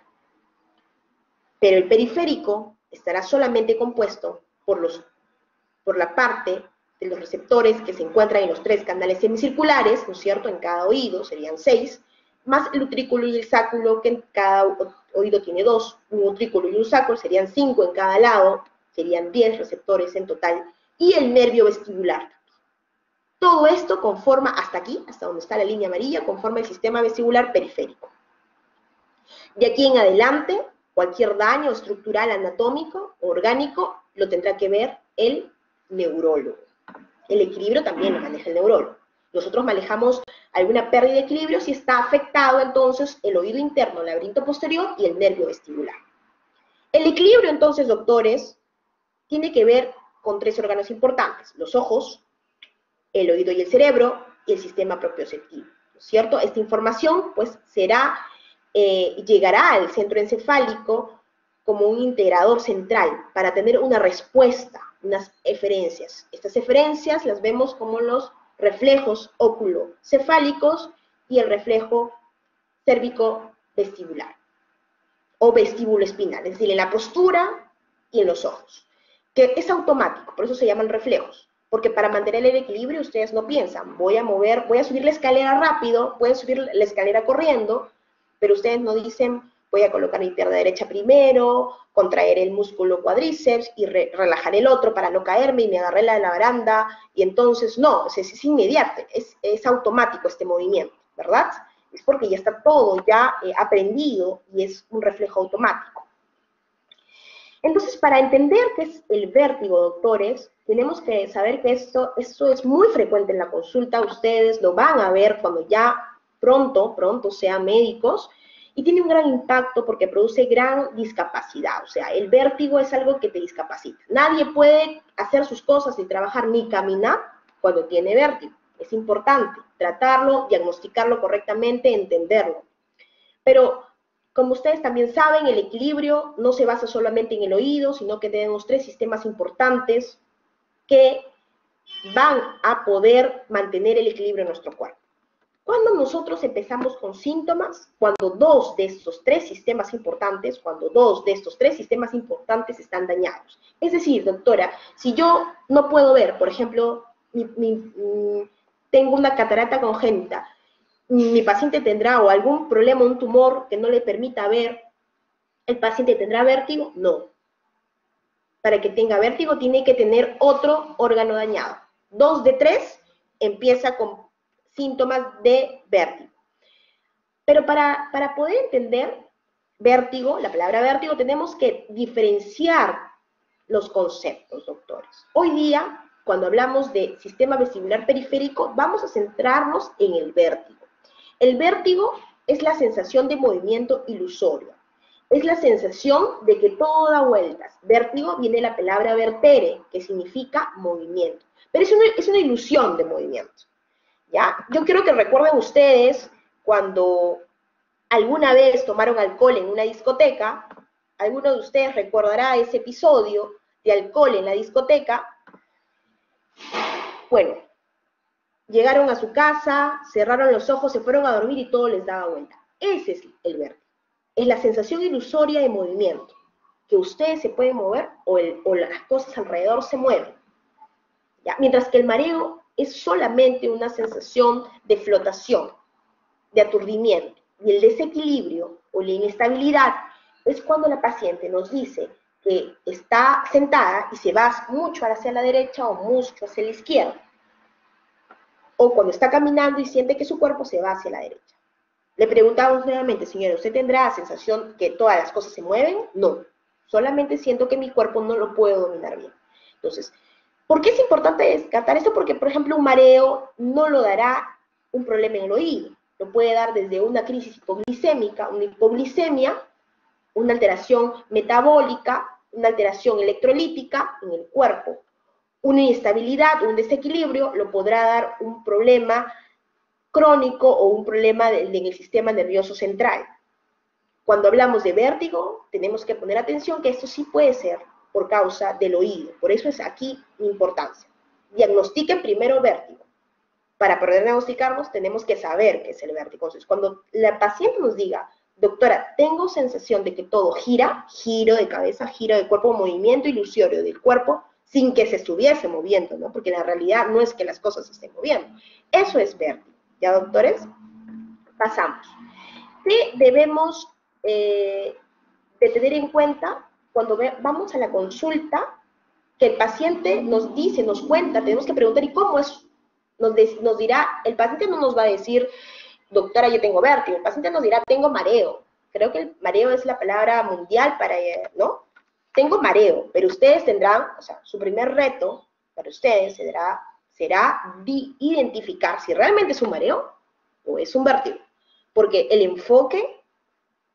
Pero el periférico estará solamente compuesto por la parte de los receptores que se encuentran en los 3 canales semicirculares, ¿no es cierto? En cada oído serían 6, más el utrículo y el sáculo, que en cada oído tiene 2, un utrículo y un sáculo, serían 5 en cada lado, serían 10 receptores en total, y el nervio vestibular. Todo esto conforma, hasta aquí, hasta donde está la línea amarilla, conforma el sistema vestibular periférico. De aquí en adelante, cualquier daño estructural, anatómico, orgánico, lo tendrá que ver el neurólogo. El equilibrio también lo maneja el neurólogo. Nosotros manejamos alguna pérdida de equilibrio si está afectado entonces el oído interno, el laberinto posterior y el nervio vestibular. El equilibrio entonces, doctores, tiene que ver con 3 órganos importantes: los ojos, el oído y el cerebro, y el sistema propioceptivo, ¿no es cierto? Esta información pues llegará al centro encefálico como un integrador central para tener una respuesta, unas eferencias. Estas eferencias las vemos como los reflejos óculocefálicos y el reflejo cérvico-vestibular o vestíbulo-espinal, es decir, en la postura y en los ojos, que es automático, por eso se llaman reflejos, porque para mantener el equilibrio ustedes no piensan, voy a subir la escalera rápido, pueden subir la escalera corriendo, pero ustedes no dicen, voy a colocar mi pierna derecha primero, contraer el músculo cuádriceps y relajar el otro para no caerme y me agarré la de la baranda, y entonces no, es inmediato, es automático este movimiento, ¿verdad? Es porque ya está todo ya aprendido y es un reflejo automático. Entonces, para entender qué es el vértigo, doctores, tenemos que saber que esto es muy frecuente en la consulta, ustedes lo van a ver cuando ya pronto sean médicos, y tiene un gran impacto porque produce gran discapacidad. O sea, el vértigo es algo que te discapacita. Nadie puede hacer sus cosas ni trabajar ni caminar cuando tiene vértigo. Es importante tratarlo, diagnosticarlo correctamente, entenderlo. Pero, como ustedes también saben, el equilibrio no se basa solamente en el oído, sino que tenemos 3 sistemas importantes que van a poder mantener el equilibrio en nuestro cuerpo. Cuando nosotros empezamos con síntomas, cuando 2 de estos 3 sistemas importantes, están dañados. Es decir, doctora, si yo no puedo ver, por ejemplo, tengo una catarata congénita, mi paciente tendrá o algún problema, un tumor que no le permita ver, ¿el paciente tendrá vértigo? No. Para que tenga vértigo tiene que tener otro órgano dañado. 2 de 3 empieza con síntomas de vértigo. Pero para poder entender vértigo, la palabra vértigo, tenemos que diferenciar los conceptos, doctores. Hoy día, cuando hablamos de sistema vestibular periférico, vamos a centrarnos en el vértigo. El vértigo es la sensación de movimiento ilusorio. Es la sensación de que todo da vueltas. Vértigo viene de la palabra vertere, que significa movimiento. Pero es una ilusión de movimiento. ¿Ya? Yo quiero que recuerden ustedes cuando alguna vez tomaron alcohol en una discoteca, alguno de ustedes recordará ese episodio de alcohol en la discoteca. Bueno, llegaron a su casa, cerraron los ojos, se fueron a dormir y todo les daba vuelta. Ese es el vértigo. Es la sensación ilusoria de movimiento, que ustedes se pueden mover o las cosas alrededor se mueven. ¿Ya? Mientras que el mareo es solamente una sensación de flotación, de aturdimiento. Y el desequilibrio o la inestabilidad es cuando la paciente nos dice que está sentada y se va mucho hacia la derecha o mucho hacia la izquierda. O cuando está caminando y siente que su cuerpo se va hacia la derecha. Le preguntamos nuevamente, señora, ¿usted tendrá la sensación que todas las cosas se mueven? No, solamente siento que mi cuerpo no lo puedo dominar bien. Entonces, ¿por qué es importante descartar esto? Porque, por ejemplo, un mareo no lo dará un problema en el oído. Lo puede dar desde una crisis hipoglicémica, una hipoglicemia, una alteración metabólica, una alteración electrolítica en el cuerpo. Una inestabilidad, un desequilibrio, lo podrá dar un problema crónico o un problema en el sistema nervioso central. Cuando hablamos de vértigo, tenemos que poner atención que esto sí puede ser por causa del oído. Por eso es aquí mi importancia. Diagnostiquen primero vértigo. Para poder diagnosticarnos, tenemos que saber qué es el vértigo. Entonces, cuando la paciente nos diga, doctora, tengo sensación de que todo gira, giro de cabeza, giro de cuerpo, movimiento ilusorio del cuerpo, sin que se estuviese moviendo, ¿no? Porque la realidad no es que las cosas se estén moviendo. Eso es vértigo. ¿Ya, doctores? Pasamos. ¿Qué debemos de tener en cuenta cuando vamos a la consulta? Que el paciente nos dice, nos cuenta, tenemos que preguntar, ¿y cómo es? Nos dirá, el paciente no nos va a decir, doctora, yo tengo vértigo, el paciente nos dirá, tengo mareo. Creo que el mareo es la palabra mundial para, ¿no? Tengo mareo, pero ustedes tendrán, o sea, su primer reto para ustedes será identificar si realmente es un mareo o es un vértigo. Porque el enfoque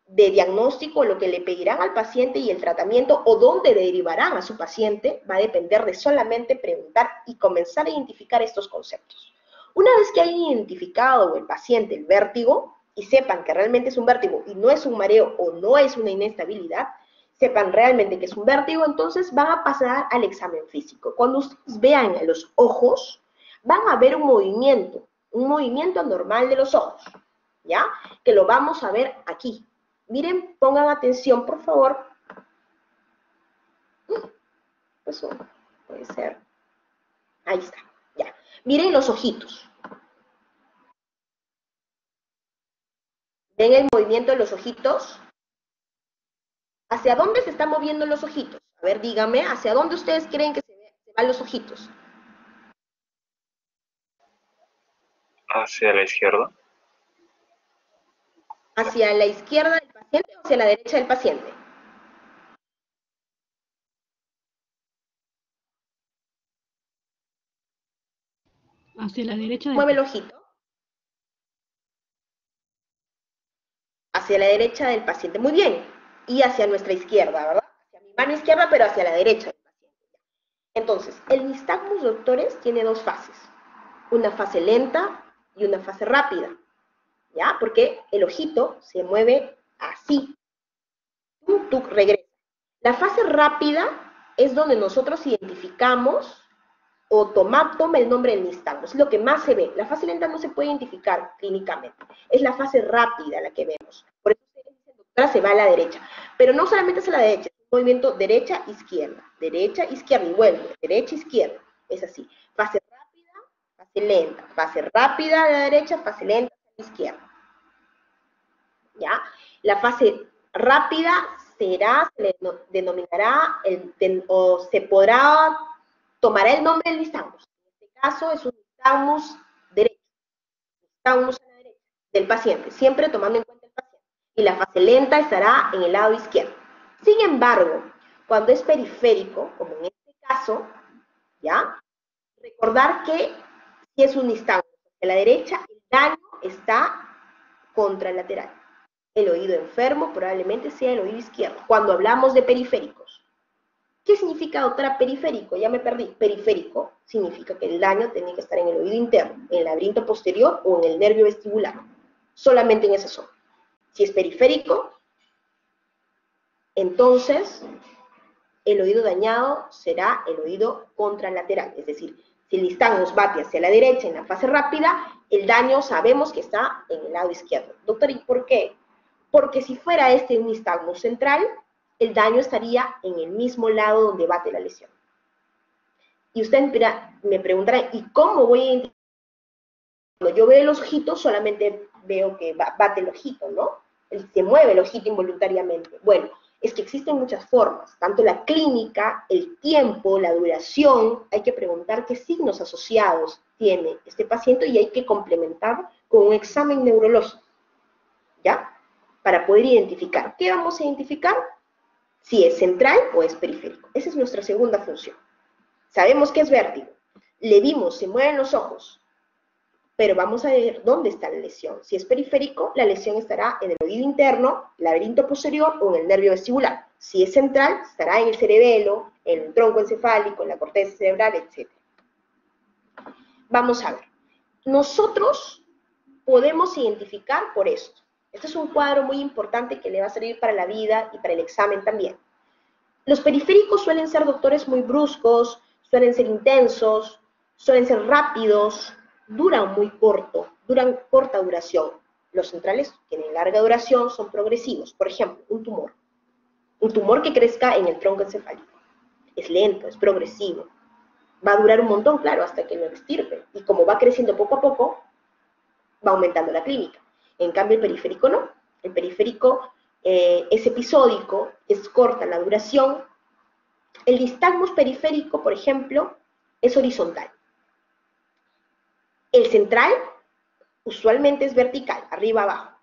de diagnóstico, lo que le pedirán al paciente y el tratamiento o dónde derivarán a su paciente va a depender de solamente preguntar y comenzar a identificar estos conceptos. Una vez que hayan identificado el paciente el vértigo y sepan que realmente es un vértigo y no es un mareo o no es una inestabilidad, sepan realmente que es un vértigo, entonces van a pasar al examen físico. Cuando ustedes vean a los ojos, van a ver un movimiento anormal de los ojos, ¿ya? Que lo vamos a ver aquí. Miren, pongan atención, por favor. Eso puede ser. Ahí está, ya. Miren los ojitos. ¿Ven el movimiento de los ojitos? ¿Hacia dónde se están moviendo los ojitos? A ver, díganme, ¿hacia dónde ustedes creen que se van los ojitos? Hacia la izquierda. ¿Hacia la izquierda del paciente o hacia la derecha del paciente? Hacia la derecha Mueve el ojito. Hacia la derecha del paciente. Muy bien. Y hacia nuestra izquierda, ¿verdad? Hacia mi mano izquierda, pero hacia la derecha del paciente. Entonces, el nistagmus, doctores, tiene 2 fases. una fase lenta y una fase rápida, ¿ya? Porque el ojito se mueve así, tú regresas. La fase rápida es donde nosotros identificamos o toma el nombre del nistagmo, es lo que más se ve. La fase lenta no se puede identificar clínicamente, es la fase rápida la que vemos. Por eso doctora se va a la derecha, pero no solamente es a la derecha, es un movimiento derecha, izquierda, y vuelve, derecha, izquierda, es así. Fase rápida, fase lenta, fase rápida a la derecha, fase lenta a la izquierda. ¿Ya? La fase rápida será, se le denominará, o se podrá, tomará el nombre del nistagmus. En este caso es un nistagmus derecho, nistagmus a la derecha del paciente, siempre tomando en cuenta el paciente. Y la fase lenta estará en el lado izquierdo. Sin embargo, cuando es periférico, como en este caso, ¿ya? Recordar que si es un nistagmus a la derecha, el daño está contralateral. El oído enfermo probablemente sea el oído izquierdo, cuando hablamos de periféricos. ¿Qué significa, doctora, periférico? Ya me perdí. Periférico significa que el daño tiene que estar en el oído interno, en el laberinto posterior o en el nervio vestibular. Solamente en esa zona. Si es periférico, entonces el oído dañado será el oído contralateral. Es decir, si el nistagmus bate hacia la derecha en la fase rápida, el daño sabemos que está en el lado izquierdo. Doctor, ¿y por qué? Porque si fuera este un nistagmus central, el daño estaría en el mismo lado donde bate la lesión. Y usted me preguntará, ¿y cómo voy a identificar? Cuando yo veo los ojitos, solamente veo que bate el ojito, ¿no? Se mueve el ojito involuntariamente. Bueno, es que existen muchas formas, tanto la clínica, el tiempo, la duración, hay que preguntar qué signos asociados tiene este paciente y hay que complementar con un examen neurológico, ¿ya? Para poder identificar. ¿Qué vamos a identificar? Si es central o es periférico. Esa es nuestra segunda función. Sabemos que es vértigo. Le vimos, se mueven los ojos, pero vamos a ver dónde está la lesión. Si es periférico, la lesión estará en el oído interno, laberinto posterior o en el nervio vestibular. Si es central, estará en el cerebelo, en el tronco encefálico, en la corteza cerebral, etc. Vamos a ver. Nosotros podemos identificar por esto. Este es un cuadro muy importante que le va a servir para la vida y para el examen también. Los periféricos suelen ser, doctores, muy bruscos, suelen ser intensos, suelen ser rápidos, duran muy corto, duran corta duración. Los centrales tienen larga duración, son progresivos. Por ejemplo, un tumor que crezca en el tronco encefálico. Es lento, es progresivo. Va a durar un montón, claro, hasta que lo extirpe. Y como va creciendo poco a poco, va aumentando la clínica. En cambio, el periférico no. El periférico es episódico, es corta la duración. El nistagmus periférico, por ejemplo, es horizontal. El central usualmente es vertical, arriba abajo.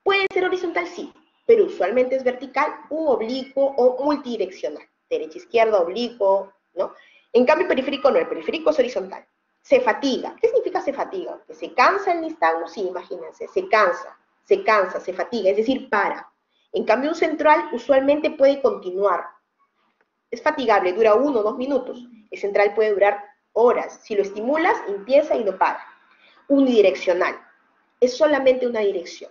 Puede ser horizontal, sí, pero usualmente es vertical u oblicuo o multidireccional. Derecha, izquierda, oblicuo, ¿no? En cambio, el periférico no, el periférico es horizontal. Se fatiga. ¿Qué significa se fatiga? Que se cansa el nistagmus, sí, imagínense, se cansa, se fatiga, es decir, para. En cambio, un central usualmente puede continuar. Es fatigable, dura 1 o 2 minutos. El central puede durar horas. Si lo estimulas, empieza y no para. Unidireccional. Es solamente una dirección.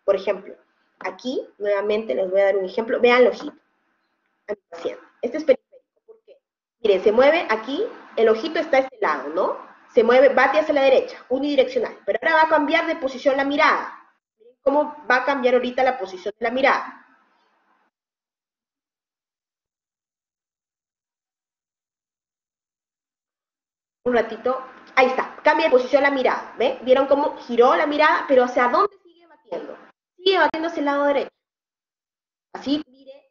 Por ejemplo, aquí, nuevamente les voy a dar un ejemplo. Vean el ojito a mi paciente. Este es periférico. ¿Por qué? Miren, se mueve aquí, el ojito está a este lado, ¿no? Se mueve, bate hacia la derecha, unidireccional. Pero ahora va a cambiar de posición la mirada. Miren cómo va a cambiar ahorita la posición de la mirada. Un ratito, ahí está, cambia de posición la mirada, ¿ven? ¿Vieron cómo giró la mirada? Pero ¿hacia dónde sigue batiendo? Sigue batiendo hacia el lado derecho. Así, mire,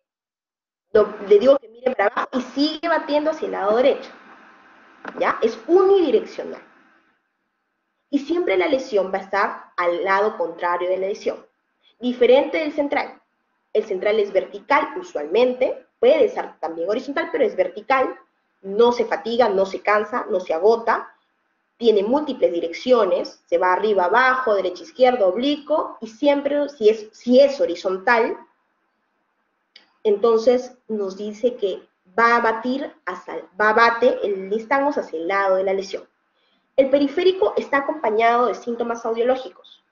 le digo que mire para abajo y sigue batiendo hacia el lado derecho. ¿Ya? Es unidireccional. Y siempre la lesión va a estar al lado contrario de la lesión. Diferente del central. El central es vertical usualmente, puede ser también horizontal, pero es vertical. No se fatiga, no se cansa, no se agota, tiene múltiples direcciones, se va arriba, abajo, derecha, izquierda, oblicuo, y siempre, si es horizontal, entonces nos dice que va a bate el nistagmus hacia el lado de la lesión. El periférico está acompañado de síntomas audiológicos.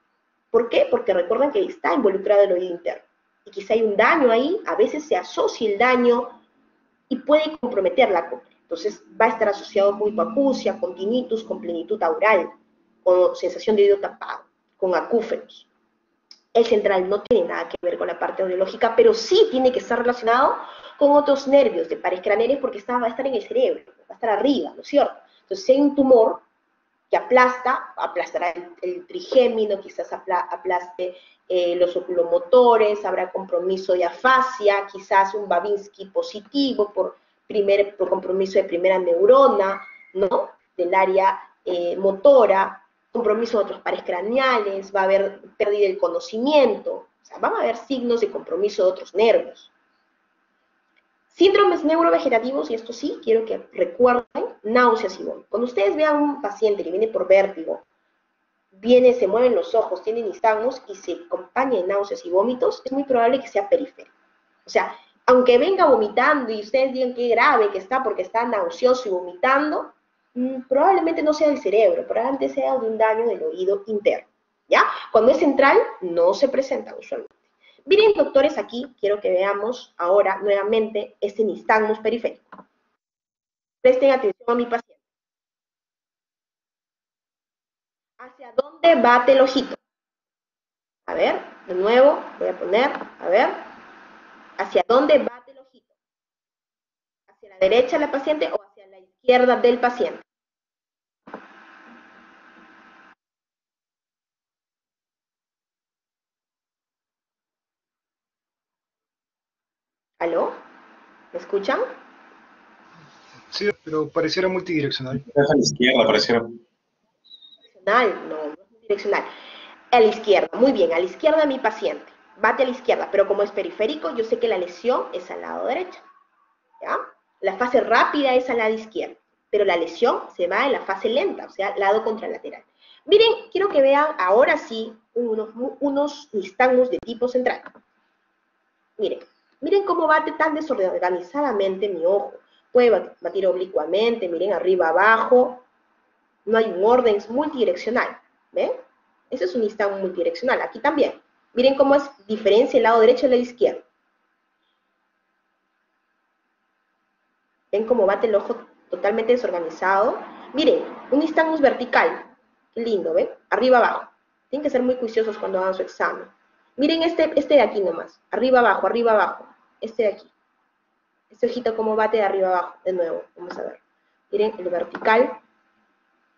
¿Por qué? Porque recuerden que está involucrado el oído interno. Y quizá hay un daño ahí, a veces se asocia el daño y puede comprometer la cóclea. Entonces va a estar asociado con hipoacusia, con tinnitus, con plenitud aural, con sensación de oído tapado, con acúfenos. El central no tiene nada que ver con la parte audiológica, pero sí tiene que estar relacionado con otros nervios de pares craneales porque va a estar en el cerebro, va a estar arriba, ¿no es cierto? Entonces, si hay un tumor que aplastará el trigémino, quizás aplaste los oculomotores, habrá compromiso de afasia, quizás un Babinski positivo por compromiso de primera neurona, ¿no? Del área motora, compromiso de otros pares craneales, va a haber pérdida del conocimiento, o sea, van a haber signos de compromiso de otros nervios. Síndromes neurovegetativos, y esto sí, quiero que recuerden, náuseas y vómitos. Cuando ustedes vean a un paciente que viene por vértigo, se mueven los ojos, tiene nistagmus y se acompaña de náuseas y vómitos, es muy probable que sea periférico. O sea, aunque venga vomitando y ustedes digan qué grave que está porque está nauseoso y vomitando, probablemente no sea del cerebro, probablemente sea de un daño del oído interno, ¿ya? Cuando es central, no se presenta usualmente. Miren, doctores, aquí quiero que veamos ahora nuevamente este nistagmus periférico. Presten atención a mi paciente. ¿Hacia dónde bate el ojito? A ver, de nuevo, voy a poner, a ver, ¿hacia dónde bate el ojito? ¿Hacia la derecha de la paciente o hacia la izquierda del paciente? ¿Aló? ¿Me escuchan? Sí, pero pareciera multidireccional. Es a la izquierda, pareciera. Direccional, no es direccional. A la izquierda, muy bien, a la izquierda de mi paciente. Bate a la izquierda, pero como es periférico, yo sé que la lesión es al lado derecho. ¿Ya? La fase rápida es al lado izquierdo, pero la lesión se va en la fase lenta, o sea, lado contralateral. Miren, quiero que vean ahora sí unos nistagmus de tipo central. Miren cómo bate tan desorganizadamente mi ojo. Puede batir oblicuamente, miren, arriba, abajo. No hay un orden, es multidireccional. ¿Ven? Ese es un nistagmus multidireccional. Aquí también. Miren cómo es diferencia el lado derecho del lado izquierdo. ¿Ven cómo bate el ojo totalmente desorganizado? Miren, un nistagmus vertical. Qué lindo, ¿ven? Arriba, abajo. Tienen que ser muy juiciosos cuando hagan su examen. Miren este de aquí nomás. Arriba, abajo, arriba, abajo. Este de aquí. Este ojito cómo bate de arriba abajo. De nuevo, vamos a ver. Miren, el vertical.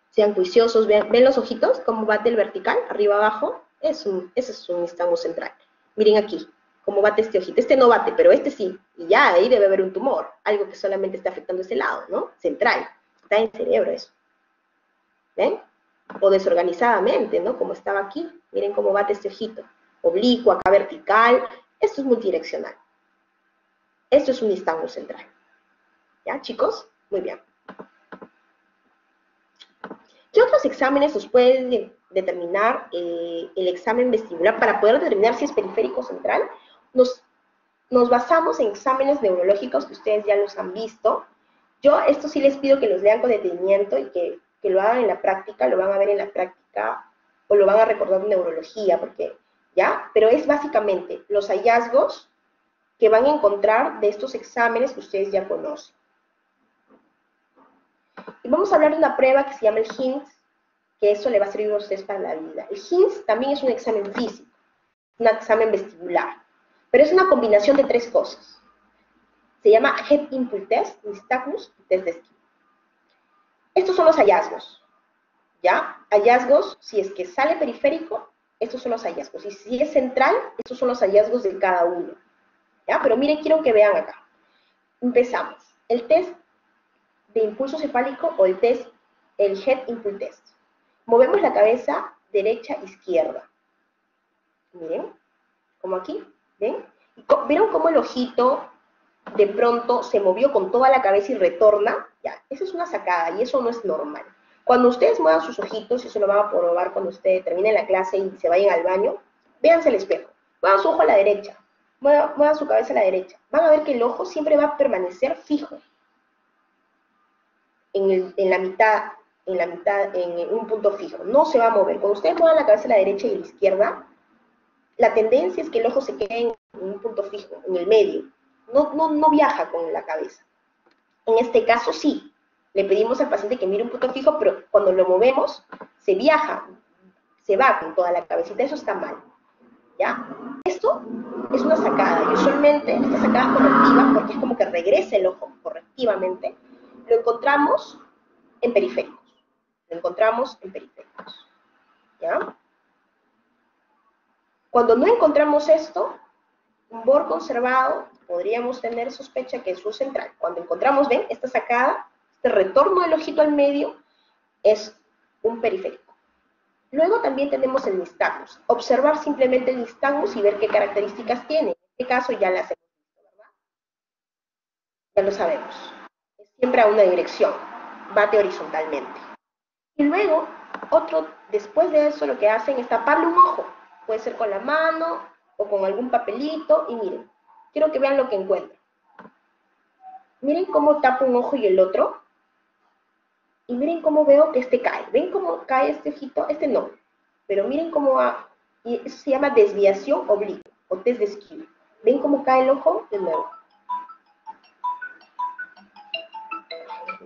Sean juiciosos. ¿Ven los ojitos? Cómo bate el vertical, arriba abajo. Ese es un nistagmus central. Miren aquí, cómo bate este ojito. Este no bate, pero este sí. Y ya, ahí debe haber un tumor. Algo que solamente está afectando ese lado, ¿no? Central. Está en el cerebro eso. ¿Ven? O desorganizadamente, ¿no? Como estaba aquí. Miren cómo bate este ojito. Oblicuo, acá vertical. Esto es multidireccional. Esto es un nistagmus central. ¿Ya, chicos? Muy bien. ¿Qué otros exámenes nos pueden determinar el examen vestibular para poder determinar si es periférico o central? Nos basamos en exámenes neurológicos que ustedes ya los han visto. Yo esto sí les pido que los lean con detenimiento y que lo hagan en la práctica, lo van a ver en la práctica o lo van a recordar en neurología, porque, ¿ya? Pero es básicamente los hallazgos que van a encontrar de estos exámenes que ustedes ya conocen. Y vamos a hablar de una prueba que se llama el HINTS, que eso le va a servir a ustedes para la vida. El HINTS también es un examen físico, un examen vestibular, pero es una combinación de tres cosas. Se llama Head Input Test, Nistagmus y Test de Skin. Estos son los hallazgos, ¿ya? Hallazgos, si es que sale periférico, estos son los hallazgos. Y si es central, estos son los hallazgos de cada uno, ¿ya? Pero miren, quiero que vean acá. Empezamos. El test de impulso cefálico o el Head Input Test. Movemos la cabeza derecha, izquierda. Miren, como aquí, ¿ven? ¿Vieron cómo el ojito de pronto se movió con toda la cabeza y retorna? Ya, eso es una sacada y eso no es normal. Cuando ustedes muevan sus ojitos, y eso lo van a probar cuando ustedes terminen la clase y se vayan al baño, véanse al espejo, muevan su ojo a la derecha, muevan su cabeza a la derecha. Van a ver que el ojo siempre va a permanecer fijo en la mitad en la mitad, en un punto fijo, no se va a mover. Cuando ustedes muevan la cabeza a la derecha y a la izquierda, la tendencia es que el ojo se quede en un punto fijo, en el medio, no viaja con la cabeza. En este caso sí, le pedimos al paciente que mire un punto fijo, pero cuando lo movemos, se viaja, se va con toda la cabecita, eso está mal, ¿ya? Esto es una sacada, y usualmente esta sacada correctiva, porque es como que regresa el ojo correctivamente, lo encontramos en periféricos, ¿ya? Cuando no encontramos esto, un BOR conservado, podríamos tener sospecha que es un central. Cuando encontramos, ven, esta sacada, este retorno del ojito al medio, es un periférico. Luego también tenemos el nistagmus. Observar simplemente el nistagmus y ver qué características tiene. En este caso ya las hemos visto, ¿verdad? Ya lo sabemos. Es siempre a una dirección, bate horizontalmente. Y luego, después de eso, lo que hacen es taparle un ojo. Puede ser con la mano o con algún papelito. Y miren, quiero que vean lo que encuentran. Miren cómo tapo un ojo y el otro. Y miren cómo veo que este cae. ¿Ven cómo cae este ojito? Este no. Pero miren cómo va. Y eso se llama desviación oblicua o test de skew. ¿Ven cómo cae el ojo? De nuevo.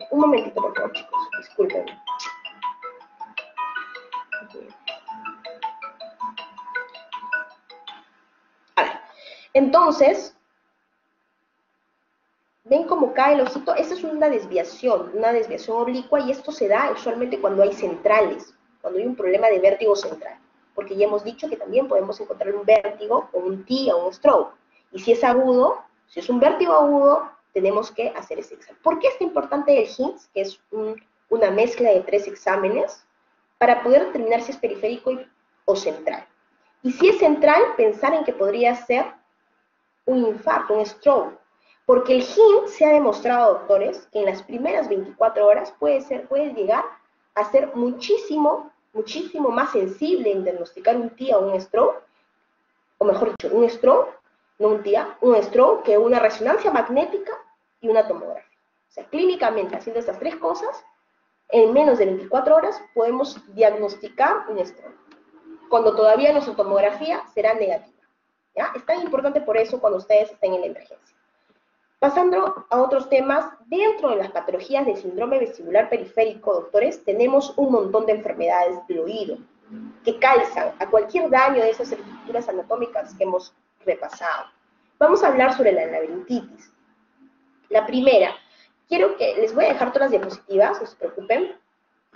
Un momentito, por favor, chicos. Discúlpenme. A ver. Entonces, ¿ven cómo cae el ojito? Esa es una desviación oblicua, y esto se da usualmente cuando hay centrales, cuando hay un problema de vértigo central, porque ya hemos dicho que también podemos encontrar un vértigo o un TIA o un stroke, y si es agudo, si es un vértigo agudo, tenemos que hacer ese examen. ¿Por qué es importante el HINTS, que es una mezcla de 3 exámenes, para poder determinar si es periférico o central? Y si es central, pensar en que podría ser un infarto, un stroke, porque el HINT se ha demostrado, doctores, que en las primeras 24 horas puede llegar a ser muchísimo más sensible en diagnosticar un TIA o un stroke, o mejor dicho, un stroke, no un TIA, un stroke, que una resonancia magnética y una tomografía. O sea, clínicamente, haciendo estas 3 cosas, en menos de 24 horas podemos diagnosticar un stroke, cuando todavía nuestra tomografía será negativa. ¿Ya? Es tan importante por eso cuando ustedes estén en la emergencia. Pasando a otros temas, dentro de las patologías del síndrome vestibular periférico, doctores, tenemos un montón de enfermedades del oído que calzan a cualquier daño de esas estructuras anatómicas que hemos repasado. Vamos a hablar sobre la laberintitis. La primera, les voy a dejar todas las diapositivas, no se preocupen.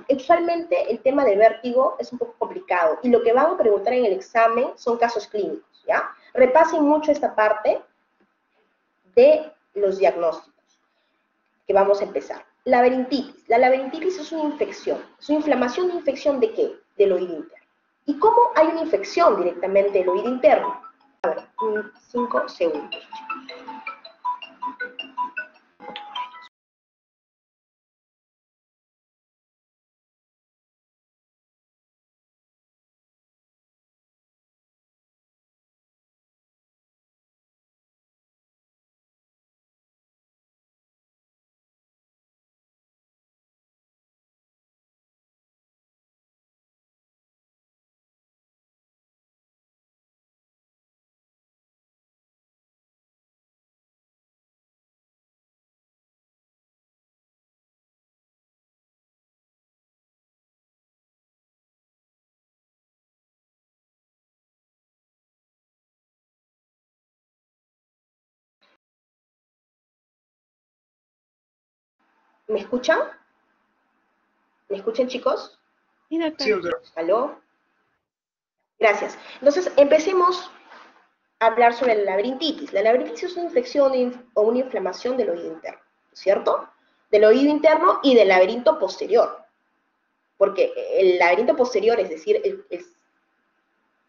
Usualmente el tema de vértigo es un poco complicado, y lo que van a preguntar en el examen son casos clínicos, ¿ya? Repasen mucho esta parte de los diagnósticos, que vamos a empezar. Laberintitis. La laberintitis es una infección. ¿Es una inflamación de infección de qué? Del oído interno. ¿Y cómo hay una infección directamente del oído interno? A ver, 5 segundos, chicos. ¿Me escuchan? ¿Me escuchan, chicos? Sí, doctora. Sí, doctora. ¿Aló? Gracias. Entonces, empecemos a hablar sobre la laberintitis. La laberintitis es una infección o una inflamación del oído interno, ¿cierto? Del oído interno y del laberinto posterior. Porque el laberinto posterior, es decir,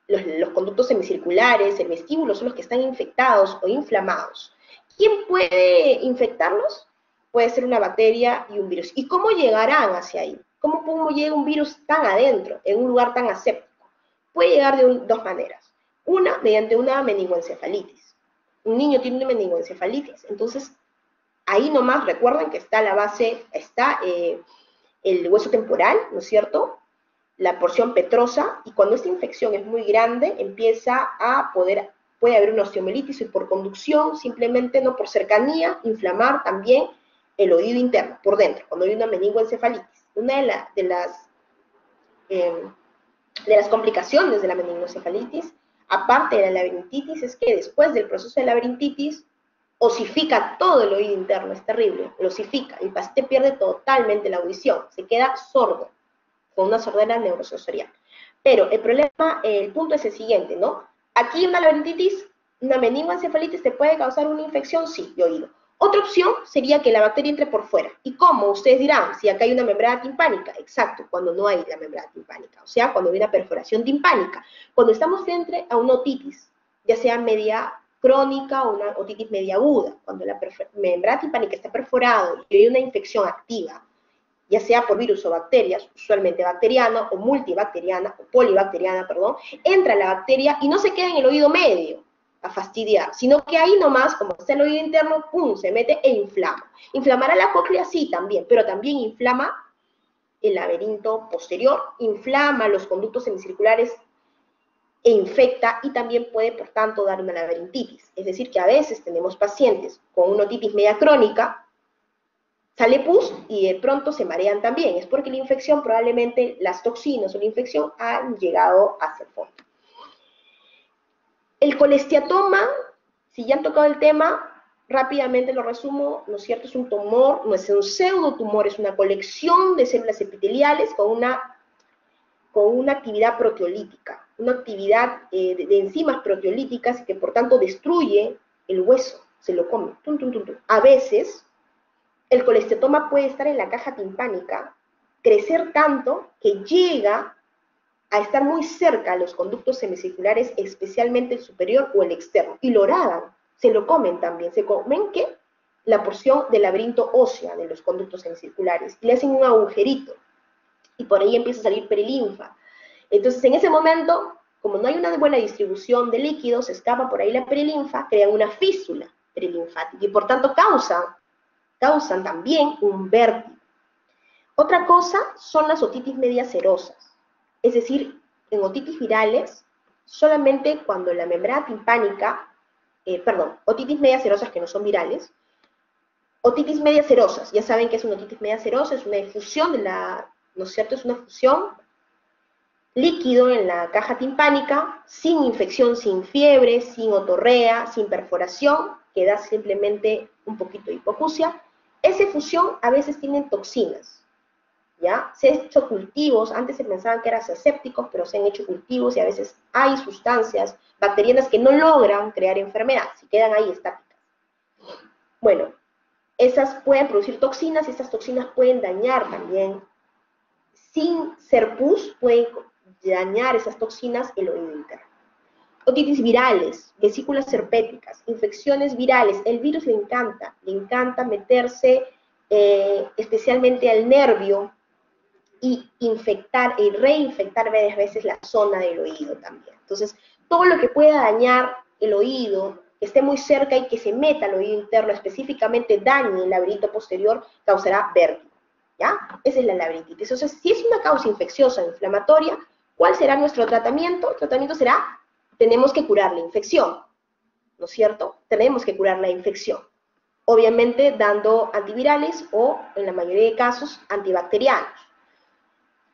los conductos semicirculares, el vestíbulo, son los que están infectados o inflamados. ¿Quién puede infectarlos? Puede ser una bacteria y un virus. ¿Y cómo llegarán hacia ahí? ¿Cómo llega un virus tan adentro, en un lugar tan aséptico? Puede llegar de 2 maneras. Una, mediante una meningoencefalitis. Un niño tiene una meningoencefalitis, entonces ahí nomás recuerden que está la base, está el hueso temporal, ¿no es cierto? La porción petrosa, y cuando esta infección es muy grande, puede haber una osteomielitis y por conducción, simplemente no por cercanía, inflamar también el oído interno, por dentro, cuando hay una meningoencefalitis. Una de las complicaciones de la meningoencefalitis, aparte de la laberintitis, es que después del proceso de laberintitis, osifica todo el oído interno, es terrible, lo osifica, el paciente pierde totalmente la audición, se queda sordo, con una sordera neurosensorial. Pero el punto es el siguiente, ¿no? Aquí una laberintitis, una meningoencefalitis te puede causar una infección, sí, de oído. Otra opción sería que la bacteria entre por fuera. ¿Y cómo? Ustedes dirán, si acá hay una membrana timpánica. Exacto, cuando no hay la membrana timpánica, o sea, cuando hay una perforación timpánica. Cuando estamos frente a una otitis, ya sea media crónica o una otitis media aguda, cuando la membrana timpánica está perforada y hay una infección activa, ya sea por virus o bacterias, usualmente bacteriana o multibacteriana, o polibacteriana, perdón, entra la bacteria y no se queda en el oído medio a fastidiar, sino que ahí nomás, como está el oído interno, ¡pum!, se mete e inflama. ¿Inflamará la cóclea? Sí, también, pero también inflama el laberinto posterior, inflama los conductos semicirculares e infecta, y también puede, por tanto, dar una laberintitis. Es decir, que a veces tenemos pacientes con una otitis media crónica, sale pus y de pronto se marean también. Es porque la infección, probablemente las toxinas o la infección han llegado hacia el fondo. El colesteatoma, si ya han tocado el tema, rápidamente lo resumo, ¿no es cierto? Es un tumor, no es un pseudotumor, es una colección de células epiteliales con una actividad proteolítica, una actividad de enzimas proteolíticas que por tanto destruye el hueso, se lo come. Tum, tum, tum, tum. A veces, el colesteatoma puede estar en la caja timpánica, crecer tanto que llega a estar muy cerca a los conductos semicirculares, especialmente el superior o el externo, y lo horadan, se lo comen también, se comen ¿qué? La porción del laberinto ósea de los conductos semicirculares, y le hacen un agujerito, y por ahí empieza a salir perilinfa. Entonces, en ese momento, como no hay una buena distribución de líquidos, escapa por ahí la perilinfa, crean una fístula perilinfática, y por tanto causan también un vértigo. Otra cosa son las otitis medias serosas. Es decir, en otitis virales, solamente cuando la membrana timpánica, otitis medias serosas que no son virales, otitis medias serosas, ya saben que es una otitis media serosa, es una difusión ¿no es cierto? Es una fusión líquido en la caja timpánica, sin infección, sin fiebre, sin otorrea, sin perforación, que da simplemente un poquito de hipoacusia. Esa fusión a veces tienen toxinas. ¿Ya? Se han hecho cultivos, antes se pensaban que eran asépticos, pero se han hecho cultivos y a veces hay sustancias bacterianas que no logran crear enfermedad, se quedan ahí estáticas. Bueno, esas pueden producir toxinas, y estas toxinas pueden dañar también, sin ser pus, pueden dañar esas toxinas el oído interno. Otitis virales, vesículas herpéticas, infecciones virales, el virus le encanta meterse especialmente al nervio, y infectar y reinfectar varias veces la zona del oído también. Entonces, todo lo que pueda dañar el oído, que esté muy cerca y que se meta al oído interno, específicamente dañe el laberinto posterior, causará vértigo, ¿ya? Esa es la laberintitis. Entonces, si es una causa infecciosa o inflamatoria, ¿cuál será nuestro tratamiento? El tratamiento será, tenemos que curar la infección, ¿no es cierto? Tenemos que curar la infección. Obviamente dando antivirales o, en la mayoría de casos, antibacterianos.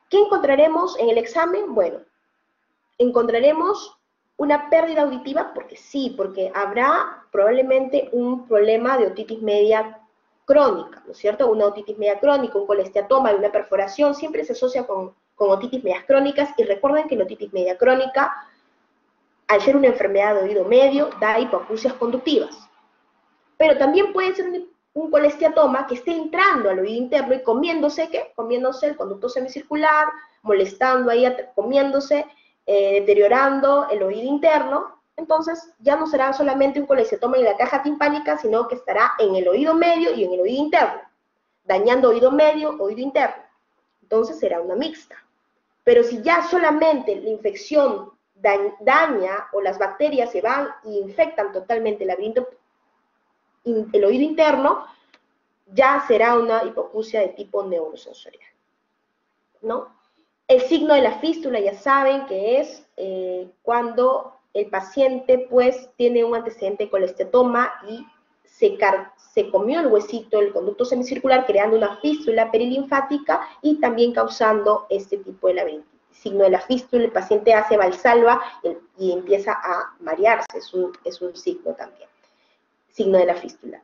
¿Qué encontraremos en el examen? Bueno, encontraremos una pérdida auditiva, porque habrá probablemente un problema de otitis media crónica, ¿no es cierto? Una otitis media crónica, un colesteatoma y una perforación siempre se asocia con otitis medias crónicas, y recuerden que la otitis media crónica, al ser una enfermedad de oído medio, da hipoacusias conductivas. Pero también puede ser un colesteatoma que esté entrando al oído interno y comiéndose el conducto semicircular, molestando ahí, comiéndose, deteriorando el oído interno. Entonces ya no será solamente un colesteatoma en la caja timpánica, sino que estará en el oído medio y en el oído interno, dañando oído medio, oído interno. Entonces será una mixta. Pero si ya solamente la infección daña o las bacterias se van e infectan totalmente el oído interno, ya será una hipoacusia de tipo neurosensorial. ¿no? El signo de la fístula ya saben que es cuando el paciente pues tiene un antecedente de colesteatoma y se comió el huesito del conducto semicircular creando una fístula perilinfática y también causando este tipo de laberintitis. Signo de la fístula, el paciente hace valsalva y empieza a marearse, es un signo también. Signo de la fístula.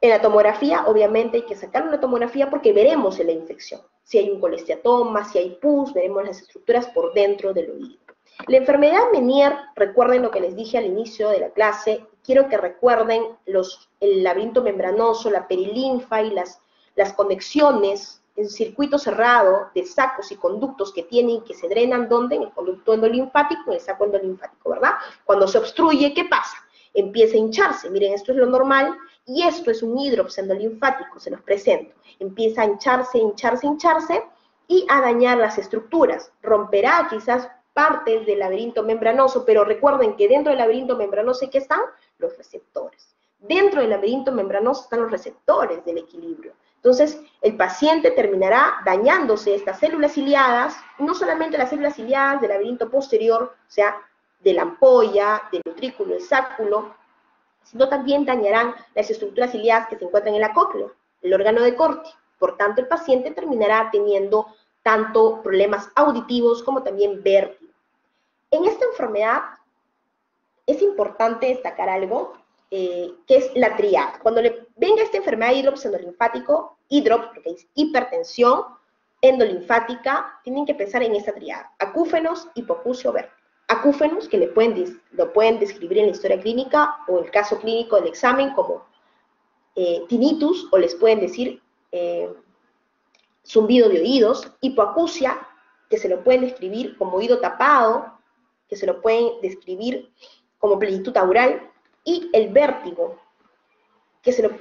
En la tomografía, obviamente, hay que sacar una tomografía porque veremos en la infección. Si hay un colesteatoma, si hay pus, veremos las estructuras por dentro del oído. La enfermedad Meniere, recuerden lo que les dije al inicio de la clase, quiero que recuerden el laberinto membranoso, la perilinfa y las conexiones en circuito cerrado de sacos y conductos que tienen y que se drenan, ¿dónde? En el conducto endolinfático, en el saco endolinfático, ¿verdad? Cuando se obstruye, ¿qué pasa? Empieza a hincharse, miren, esto es lo normal, y esto es un hidrops endolinfático, se los presento. Empieza a hincharse, hincharse, hincharse, y a dañar las estructuras. Romperá quizás partes del laberinto membranoso, pero recuerden que dentro del laberinto membranoso, ¿qué están? Los receptores. Dentro del laberinto membranoso están los receptores del equilibrio. Entonces, el paciente terminará dañándose estas células ciliadas, no solamente las células ciliadas del laberinto posterior, o sea, de la ampolla, del utrículo, el sáculo, sino también dañarán las estructuras ciliadas que se encuentran en la cóclea, el órgano de Corti. Por tanto, el paciente terminará teniendo tanto problemas auditivos como también vértigo. En esta enfermedad es importante destacar algo, que es la triada. Cuando le venga esta enfermedad de hidrops endolinfático, hidrops, porque es hipertensión endolinfática, tienen que pensar en esta triada: acúfenos, hipoacusia o vértigo. Acúfenos, que lo pueden describir en la historia clínica o el caso clínico del examen como tinnitus, o les pueden decir zumbido de oídos. Hipoacusia, que se lo pueden describir como oído tapado, que se lo pueden describir como plenitud aural. Y el vértigo, que lo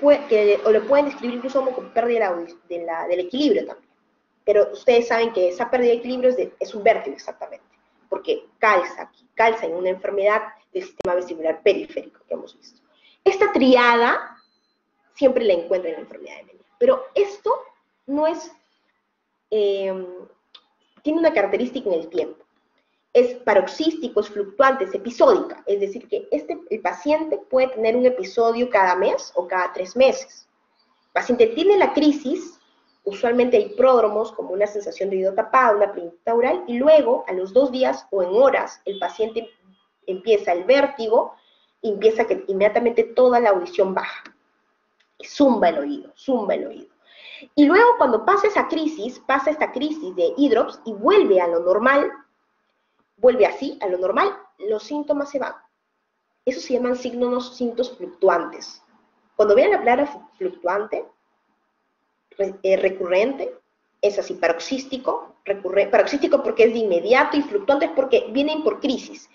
pueden describir incluso como pérdida del equilibrio también. Pero ustedes saben que esa pérdida de equilibrio es un vértigo exactamente, porque calza en una enfermedad del sistema vestibular periférico que hemos visto. Esta triada siempre la encuentran en la enfermedad de Meniere, pero esto no es, tiene una característica en el tiempo. Es paroxístico, es fluctuante, es episódica, es decir, que el paciente puede tener un episodio cada mes o cada 3 meses. El paciente tiene la crisis, usualmente hay pródromos como una sensación de oído tapado, una plenitud aural, y luego, a los 2 días o en horas, el paciente empieza el vértigo, y empieza que inmediatamente toda la audición baja. Y zumba el oído, zumba el oído. Y luego, cuando pasa esta crisis de hidrops y vuelve a lo normal, vuelve así, a lo normal, los síntomas se van. Eso se llaman signos fluctuantes. Cuando vean la palabra fluctuante, recurrente, es así, paroxístico porque es de inmediato, y fluctuante es porque vienen por crisis.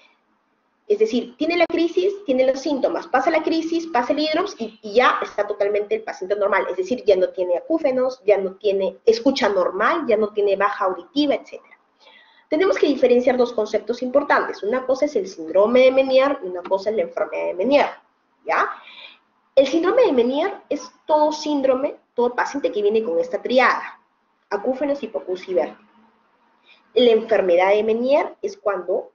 Es decir, tiene la crisis, tiene los síntomas, pasa la crisis, pasa el hidrops y ya está totalmente el paciente normal. Es decir, ya no tiene acúfenos, ya no tiene escucha normal, ya no tiene baja auditiva, etc. Tenemos que diferenciar 2 conceptos importantes. Una cosa es el síndrome de Meniere y una cosa es la enfermedad de Meniere, ¿ya? El síndrome de Meniere es todo síndrome, todo paciente que viene con esta triada: acúfenos, hipoacusia y vértigo. La enfermedad de Meniere es cuando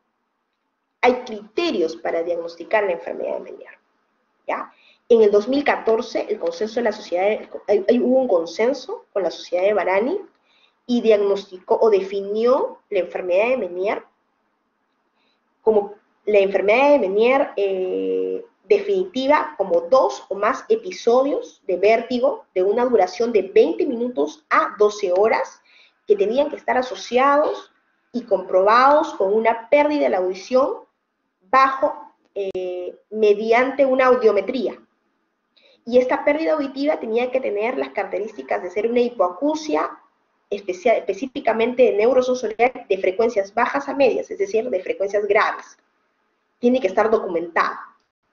hay criterios para diagnosticar la enfermedad de Meniere, ¿ya? En el 2014, el consenso de la sociedad, hubo un consenso con la sociedad de Varani, y diagnosticó o definió la enfermedad de Meniere como la enfermedad de Meniere definitiva como 2 o más episodios de vértigo de una duración de 20 minutos a 12 horas que tenían que estar asociados y comprobados con una pérdida de la audición mediante una audiometría. Y esta pérdida auditiva tenía que tener las características de ser una hipoacusia específicamente de neurosensorial de frecuencias bajas a medias, es decir, de frecuencias graves. Tiene que estar documentado,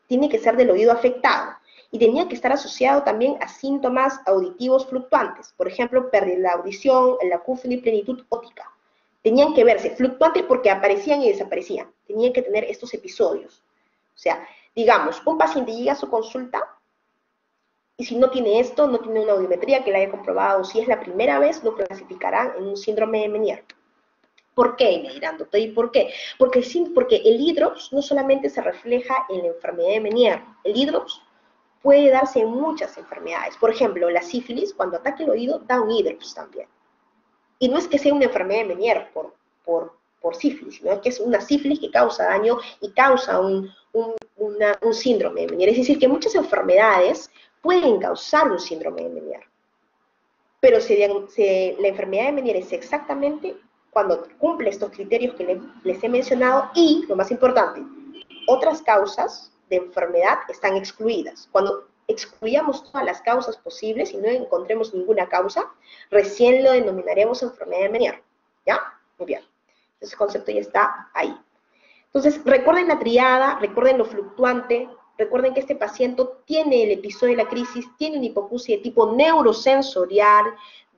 tiene que ser del oído afectado, y tenía que estar asociado también a síntomas auditivos fluctuantes, por ejemplo, pérdida de la audición, la acúfeno y plenitud óptica. Tenían que verse fluctuantes porque aparecían y desaparecían, tenían que tener estos episodios. O sea, digamos, un paciente llega a su consulta Y si no tiene esto, no tiene una audiometría que la haya comprobado, si es la primera vez, lo clasificarán en un síndrome de Meniere. ¿Por qué? Me dirán, doctor, ¿y por qué? Porque el hidrops no solamente se refleja en la enfermedad de Meniere, el hidrops puede darse en muchas enfermedades. Por ejemplo, la sífilis, cuando ataca el oído, da un hidrops también. Y no es que sea una enfermedad de Meniere por sífilis, sino que es una sífilis que causa daño y causa un síndrome de Meniere. Es decir, que muchas enfermedades pueden causar un síndrome de Meniere. Pero la enfermedad de Meniere es exactamente cuando cumple estos criterios que les he mencionado y, lo más importante, otras causas de enfermedad están excluidas. Cuando excluyamos todas las causas posibles y no encontremos ninguna causa, recién lo denominaremos enfermedad de Meniere. ¿Ya? Muy bien. Ese concepto ya está ahí. Entonces, recuerden la triada, recuerden lo fluctuante, recuerden que este paciente tiene el episodio de la crisis, tiene una hipoacusia de tipo neurosensorial,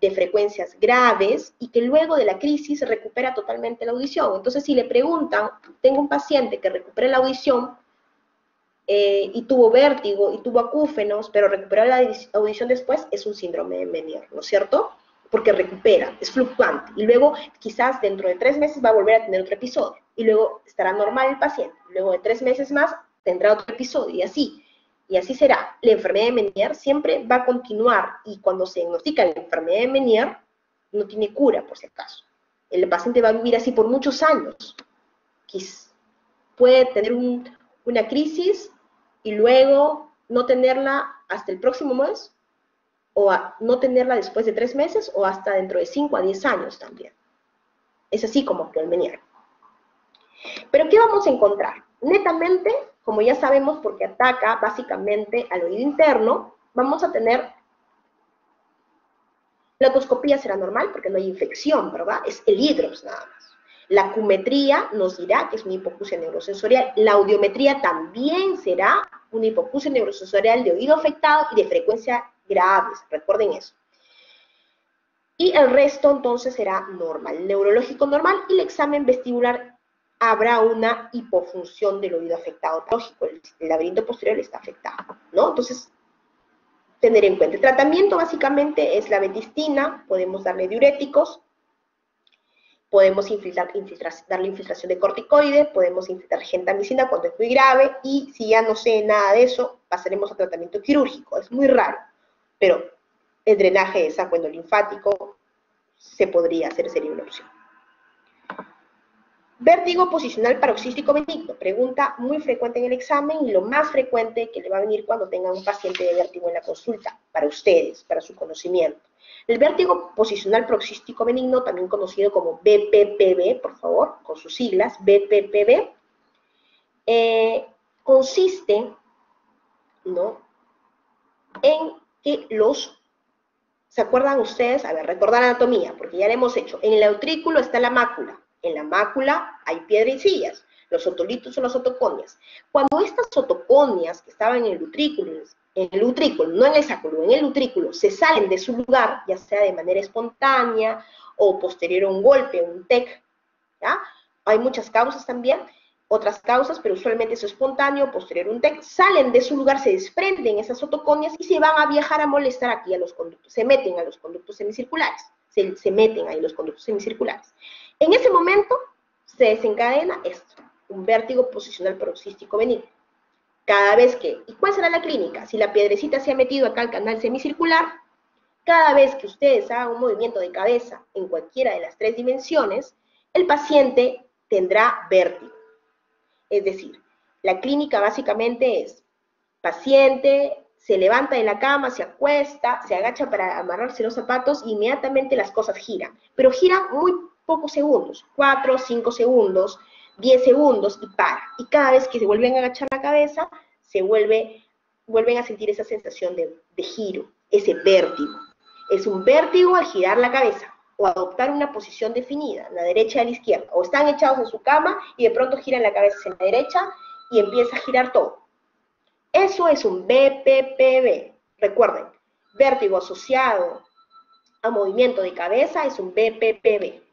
de frecuencias graves, y que luego de la crisis recupera totalmente la audición. Entonces, si le preguntan, tengo un paciente que recupera la audición, y tuvo vértigo, y tuvo acúfenos, pero recuperó la audición después, es un síndrome de Meniere, ¿no es cierto? Porque recupera, es fluctuante, y luego quizás dentro de 3 meses va a volver a tener otro episodio, y luego estará normal el paciente, luego de 3 meses más tendrá otro episodio, y así será. La enfermedad de Meniere siempre va a continuar, y cuando se diagnostica la enfermedad de Meniere, no tiene cura, por si acaso. El paciente va a vivir así por muchos años. Puede tener una crisis, y luego no tenerla hasta el próximo mes, o no tenerla después de 3 meses, o hasta dentro de 5 a 10 años también. Es así como actúa el Meniere. Pero ¿qué vamos a encontrar? Netamente, como ya sabemos, porque ataca básicamente al oído interno, vamos a tener, la otoscopía será normal porque no hay infección, ¿verdad? Es el hidrops nada más. La acumetría nos dirá que es una hipoacusia neurosensorial. La audiometría también será una hipoacusia neurosensorial de oído afectado y de frecuencia graves. Recuerden eso. Y el resto entonces será normal. El neurológico normal, y el examen vestibular habrá una hipofunción del oído afectado. Lógico, el laberinto posterior está afectado, ¿no? Entonces, tener en cuenta. El tratamiento básicamente es la betistina, podemos darle diuréticos, podemos darle infiltración de corticoides, podemos infiltrar gentamicina cuando es muy grave, y si ya no sé nada de eso, pasaremos a tratamiento quirúrgico. Es muy raro, pero el drenaje de saco endolinfático se podría hacer, sería una opción. Vértigo posicional paroxístico benigno, pregunta muy frecuente en el examen y lo más frecuente que le va a venir cuando tengan un paciente de vértigo en la consulta, para ustedes, para su conocimiento. El vértigo posicional paroxístico benigno, también conocido como BPPB, por favor, con sus siglas, BPPB, consiste, ¿no?, en que ¿se acuerdan ustedes? A ver, recordar anatomía, porque ya la hemos hecho. En el utrículo está la mácula. En la mácula hay piedrecillas. Los otolitos son las otoconias. Cuando estas otoconias que estaban en el utrículo, no en el sacro, en el utrículo, se salen de su lugar, ya sea de manera espontánea o posterior a un golpe, un TEC, ¿ya? Hay muchas causas también, otras causas, pero usualmente es espontáneo, posterior a un TEC, salen de su lugar, se desprenden esas otoconias y se van a viajar a molestar aquí a los conductos, se meten a los conductos semicirculares, se meten ahí los conductos semicirculares. En ese momento se desencadena esto, un vértigo posicional paroxístico benigno. Cada vez que, ¿y cuál será la clínica? Si la piedrecita se ha metido acá al canal semicircular, cada vez que ustedes hagan un movimiento de cabeza en cualquiera de las 3 dimensiones, el paciente tendrá vértigo. Es decir, la clínica básicamente es, paciente se levanta de la cama, se acuesta, se agacha para amarrarse los zapatos, e inmediatamente las cosas giran, pero giran muy pocos segundos, 4, 5 segundos, 10 segundos, y para. Y cada vez que se vuelven a agachar la cabeza, vuelven a sentir esa sensación de giro, ese vértigo. Es un vértigo al girar la cabeza, o adoptar una posición definida, la derecha y la izquierda, o están echados en su cama y de pronto giran la cabeza hacia la derecha y empieza a girar todo. Eso es un BPPB. Recuerden, vértigo asociado a movimiento de cabeza es un BPPB.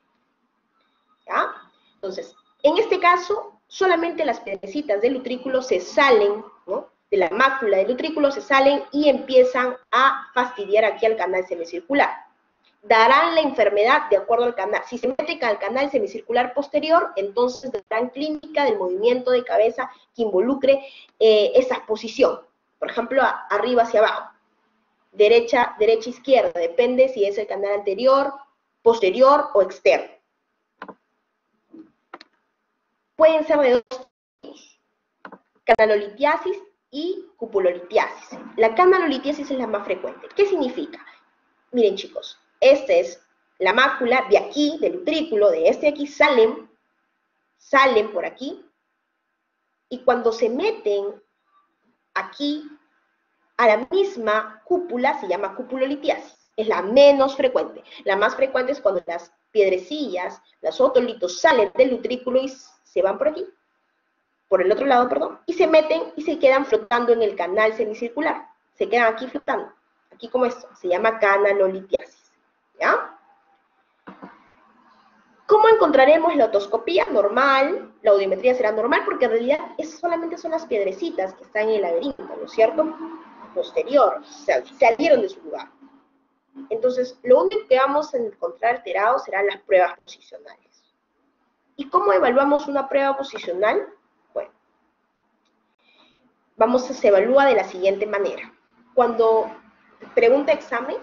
¿Ya? Entonces, en este caso, solamente las piedrecitas del utrículo se salen, ¿no?, de la mácula del utrículo se salen y empiezan a fastidiar aquí al canal semicircular. Darán la enfermedad de acuerdo al canal. Si se meten al canal semicircular posterior, entonces darán clínica del movimiento de cabeza que involucre esa posición. Por ejemplo, arriba hacia abajo. Derecha, izquierda, depende si es el canal anterior, posterior o externo. Pueden ser de dos tipos, canalolitiasis y cupulolitiasis. La canalolitiasis es la más frecuente. ¿Qué significa? Miren, chicos, esta es la mácula de aquí, del utrículo, de este de aquí, salen por aquí, y cuando se meten aquí a la misma cúpula, se llama cupulolitiasis. Es la menos frecuente. La más frecuente es cuando las piedrecillas, los otolitos salen del utrículo y se van por aquí, por el otro lado, perdón, y se meten y se quedan flotando en el canal semicircular. Se quedan aquí flotando, aquí como esto, se llama canalolitiasis, ¿ya? ¿Cómo encontraremos la otoscopía? Normal, la audiometría será normal, porque en realidad solamente son las piedrecitas que están en el laberinto, ¿no es cierto? Posterior, salieron de su lugar. Entonces, lo único que vamos a encontrar alterado serán las pruebas posicionales. ¿Y cómo evaluamos una prueba posicional? Bueno, se evalúa de la siguiente manera. Cuando pregunta examen,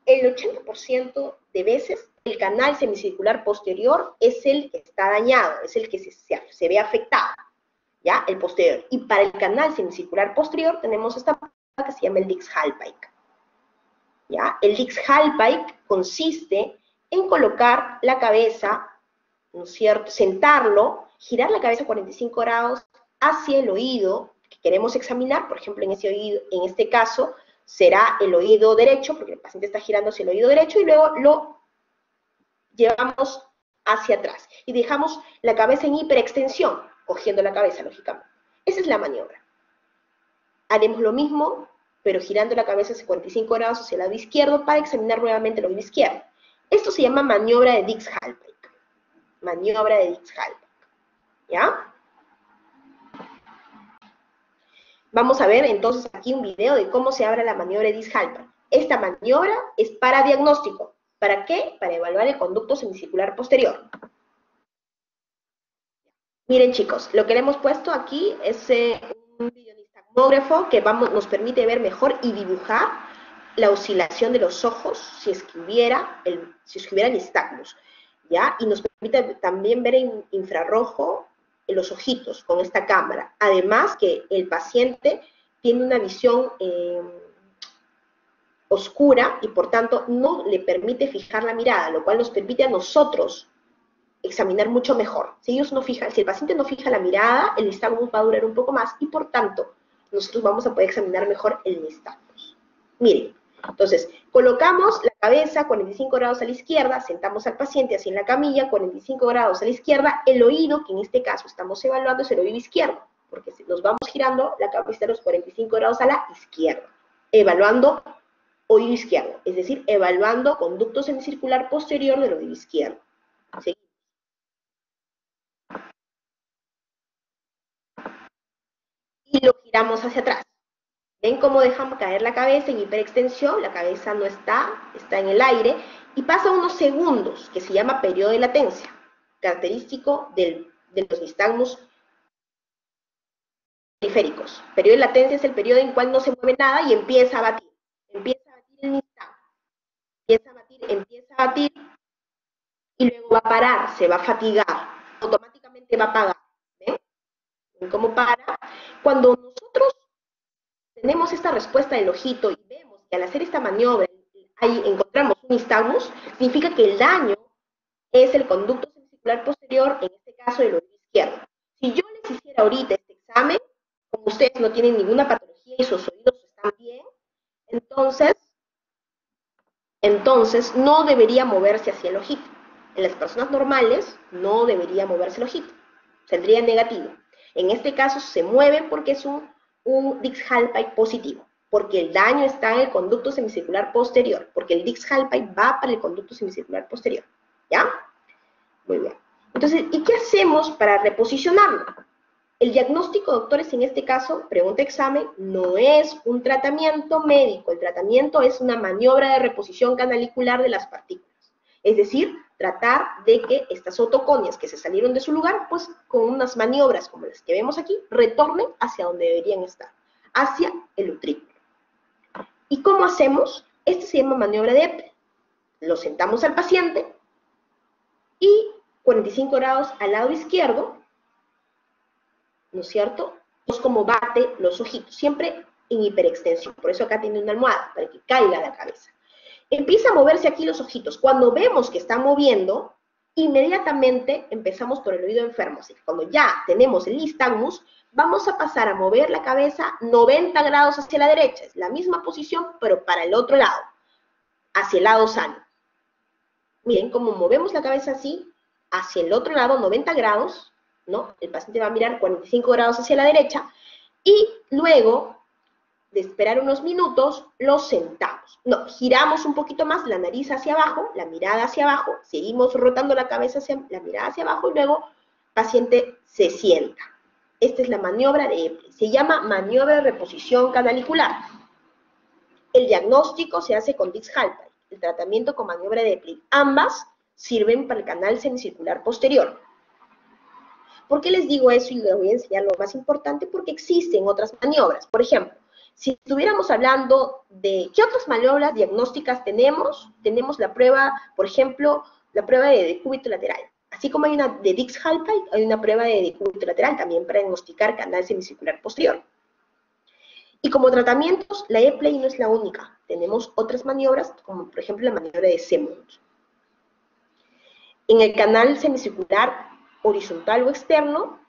el 80% de veces el canal semicircular posterior es el que está dañado, es el que se ve afectado, ¿ya? El posterior. Y para el canal semicircular posterior tenemos esta que se llama el Dix-Hallpike, ¿ya? El Dix-Hallpike consiste en colocar la cabeza, ¿no es cierto?, sentarlo, girar la cabeza 45 grados hacia el oído que queremos examinar. Por ejemplo, en este caso será el oído derecho, porque el paciente está girando hacia el oído derecho, y luego lo llevamos hacia atrás y dejamos la cabeza en hiperextensión, cogiendo la cabeza, lógicamente. Esa es la maniobra. Haremos lo mismo, pero girando la cabeza hacia 45 grados hacia el lado izquierdo para examinar nuevamente el oído izquierdo. Esto se llama maniobra de Dix-Hallpike. Maniobra de Dix-Hallpike, ¿ya? Vamos a ver entonces aquí un video de cómo se abre la maniobra de Dix-Hallpike. Esta maniobra es para diagnóstico. ¿Para qué? Para evaluar el conducto semicircular posterior. Miren, chicos, lo que le hemos puesto aquí es un videonistagmógrafo que nos permite ver mejor y dibujar la oscilación de los ojos si es que hubiera nistagmus, ¿ya? Y nos permite también ver en infrarrojo los ojitos con esta cámara. Además que el paciente tiene una visión oscura y por tanto no le permite fijar la mirada, lo cual nos permite a nosotros examinar mucho mejor. Si el paciente no fija la mirada, el nistagmus va a durar un poco más y por tanto nosotros vamos a poder examinar mejor el nistagmus. Miren, entonces colocamos la cabeza 45 grados a la izquierda, sentamos al paciente así en la camilla, 45 grados a la izquierda, el oído, que en este caso estamos evaluando, es el oído izquierdo, porque si nos vamos girando la cabeza a los 45 grados a la izquierda, evaluando oído izquierdo, es decir, evaluando conducto semicircular posterior del oído izquierdo. Seguimos. Y lo giramos hacia atrás. ¿Ven cómo dejamos caer la cabeza en hiperextensión? La cabeza no está en el aire, y pasa unos segundos, que se llama periodo de latencia, característico de los nistagmus periféricos. Periodo de latencia es el periodo en el cual no se mueve nada y empieza a batir. Empieza a batir el nistagmus. Empieza a batir, y luego va a parar, se va a fatigar, automáticamente va a apagar. ¿Ven? ¿Ven cómo para? Cuando nosotros tenemos esta respuesta del ojito y vemos que al hacer esta maniobra ahí encontramos un nistagmus, significa que el daño es el conducto semicircular posterior, en este caso el oído izquierdo. Si yo les hiciera ahorita este examen, como ustedes no tienen ninguna patología y sus oídos están bien, entonces no debería moverse hacia el ojito. En las personas normales no debería moverse el ojito, saldría negativo. En este caso se mueve porque es un Dix-Hallpike positivo, porque el daño está en el conducto semicircular posterior, porque el Dix-Hallpike va para el conducto semicircular posterior, ¿ya? Muy bien. Entonces, ¿y qué hacemos para reposicionarlo? El diagnóstico, doctores, en este caso, pregunta examen, no es un tratamiento médico. El tratamiento es una maniobra de reposición canalicular de las partículas. Es decir, tratar de que estas otoconias que se salieron de su lugar, pues con unas maniobras como las que vemos aquí, retornen hacia donde deberían estar, hacia el utrículo. ¿Y cómo hacemos? Este se llama maniobra de Eppler. Lo sentamos al paciente y 45 grados al lado izquierdo, ¿no es cierto? Es como bate los ojitos, siempre en hiperextensión. Por eso acá tiene una almohada, para que caiga la cabeza. Empieza a moverse aquí los ojitos. Cuando vemos que está moviendo, inmediatamente empezamos por el oído enfermo. Así que cuando ya tenemos el nistagmus, vamos a pasar a mover la cabeza 90 grados hacia la derecha. Es la misma posición, pero para el otro lado, hacia el lado sano. Miren cómo movemos la cabeza así, hacia el otro lado, 90 grados, ¿no? El paciente va a mirar 45 grados hacia la derecha, y luego de esperar unos minutos, lo sentamos. No, giramos un poquito más la nariz hacia abajo, la mirada hacia abajo, seguimos rotando la cabeza hacia la mirada hacia abajo, y luego el paciente se sienta. Esta es la maniobra de Eppler. Se llama maniobra de reposición canalicular. El diagnóstico se hace con Dix-Hallpike, el tratamiento con maniobra de Eppler. Ambas sirven para el canal semicircular posterior. ¿Por qué les digo eso? Y les voy a enseñar lo más importante, porque existen otras maniobras. Por ejemplo, si estuviéramos hablando de qué otras maniobras diagnósticas tenemos la prueba, por ejemplo, la prueba de decúbito lateral. Así como hay una de Dix-Hallpike, hay una prueba de decúbito lateral también para diagnosticar canal semicircular posterior. Y como tratamientos, la Eppler no es la única. Tenemos otras maniobras, como por ejemplo la maniobra de Semont. En el canal semicircular horizontal o externo,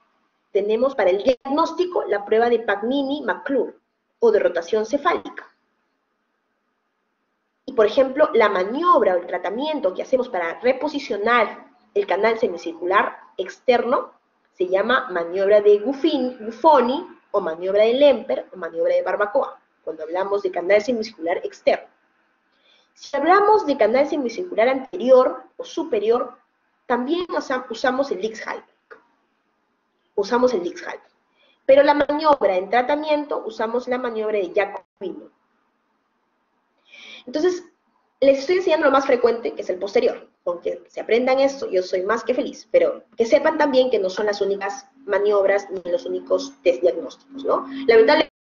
tenemos para el diagnóstico la prueba de Pagnini-McClure, o de rotación cefálica. Y por ejemplo, la maniobra o el tratamiento que hacemos para reposicionar el canal semicircular externo se llama maniobra de Buffoni, o maniobra de Lemper, o maniobra de Barbacoa, cuando hablamos de canal semicircular externo. Si hablamos de canal semicircular anterior o superior, también usamos el Dix-Hallpike. Pero la maniobra en tratamiento, usamos la maniobra de Jacobino. Entonces, les estoy enseñando lo más frecuente, que es el posterior. Aunque se aprendan esto, yo soy más que feliz, pero que sepan también que no son las únicas maniobras ni los únicos test diagnósticos, ¿no? Lamentablemente,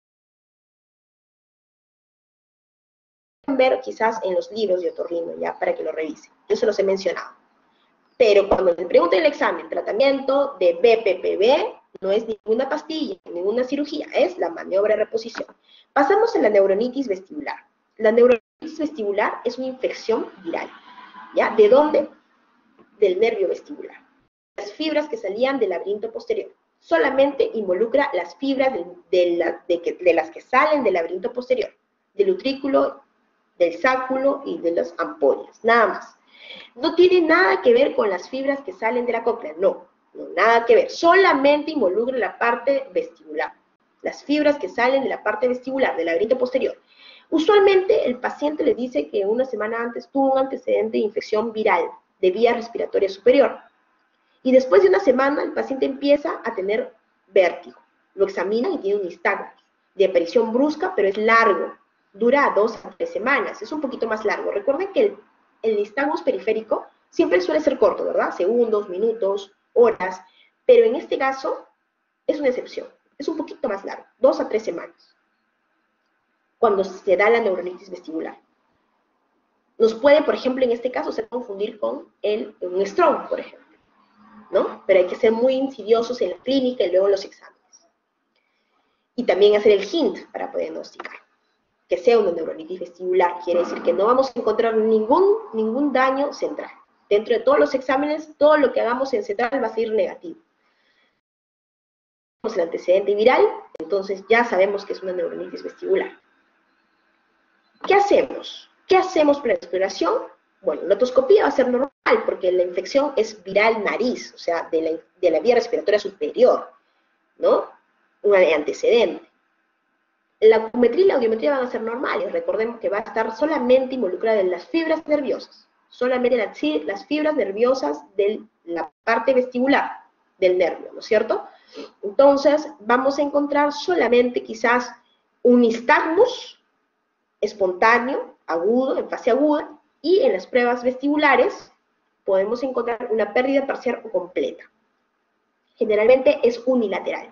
ver quizás en los libros de otorrino, ya, para que lo revisen. Yo se los he mencionado. Pero cuando les pregunten el examen, tratamiento de BPPV, no es ninguna pastilla, ninguna cirugía, es la maniobra de reposición. Pasamos a la neuronitis vestibular. La neuronitis vestibular es una infección viral, ¿ya? ¿De dónde? Del nervio vestibular. Las fibras que salían del laberinto posterior. Solamente involucra las fibras de las que salen del laberinto posterior, del utrículo, del sáculo y de las ampollas, nada más. No tiene nada que ver con las fibras que salen de la cóclea, no, nada que ver. Solamente involucra la parte vestibular, las fibras que salen de la parte vestibular, del laberinto posterior. Usualmente el paciente le dice que una semana antes tuvo un antecedente de infección viral de vía respiratoria superior. Y después de una semana el paciente empieza a tener vértigo. Lo examinan y tiene un nistagmus de aparición brusca, pero es largo. Dura 2 a 3 semanas, es un poquito más largo. Recuerden que el nistagmus periférico siempre suele ser corto, ¿verdad? Segundos, minutos, horas. Pero en este caso es una excepción. Es un poquito más largo, 2 a 3 semanas. Cuando se da la neuronitis vestibular. Nos puede, por ejemplo, en este caso, hacer confundir con un stroke, por ejemplo, ¿no? Pero hay que ser muy insidiosos en la clínica y luego en los exámenes. Y también hacer el hint para poder diagnosticar. Que sea una neuronitis vestibular, quiere decir que no vamos a encontrar ningún daño central. Dentro de todos los exámenes, todo lo que hagamos en central va a ser negativo. Tenemos el antecedente viral, entonces ya sabemos que es una neuronitis vestibular. ¿Qué hacemos? ¿Qué hacemos para la exploración? Bueno, la otoscopía va a ser normal, porque la infección es viral nariz, o sea, de la vía respiratoria superior, ¿no? Un antecedente. La ocumetría y la audiometría van a ser normales. Recordemos que va a estar solamente involucrada en las fibras nerviosas. Solamente las fibras nerviosas de la parte vestibular del nervio, ¿no es cierto? Entonces, vamos a encontrar solamente quizás un nistagmus espontáneo, agudo, en fase aguda, y en las pruebas vestibulares podemos encontrar una pérdida parcial o completa. Generalmente es unilateral.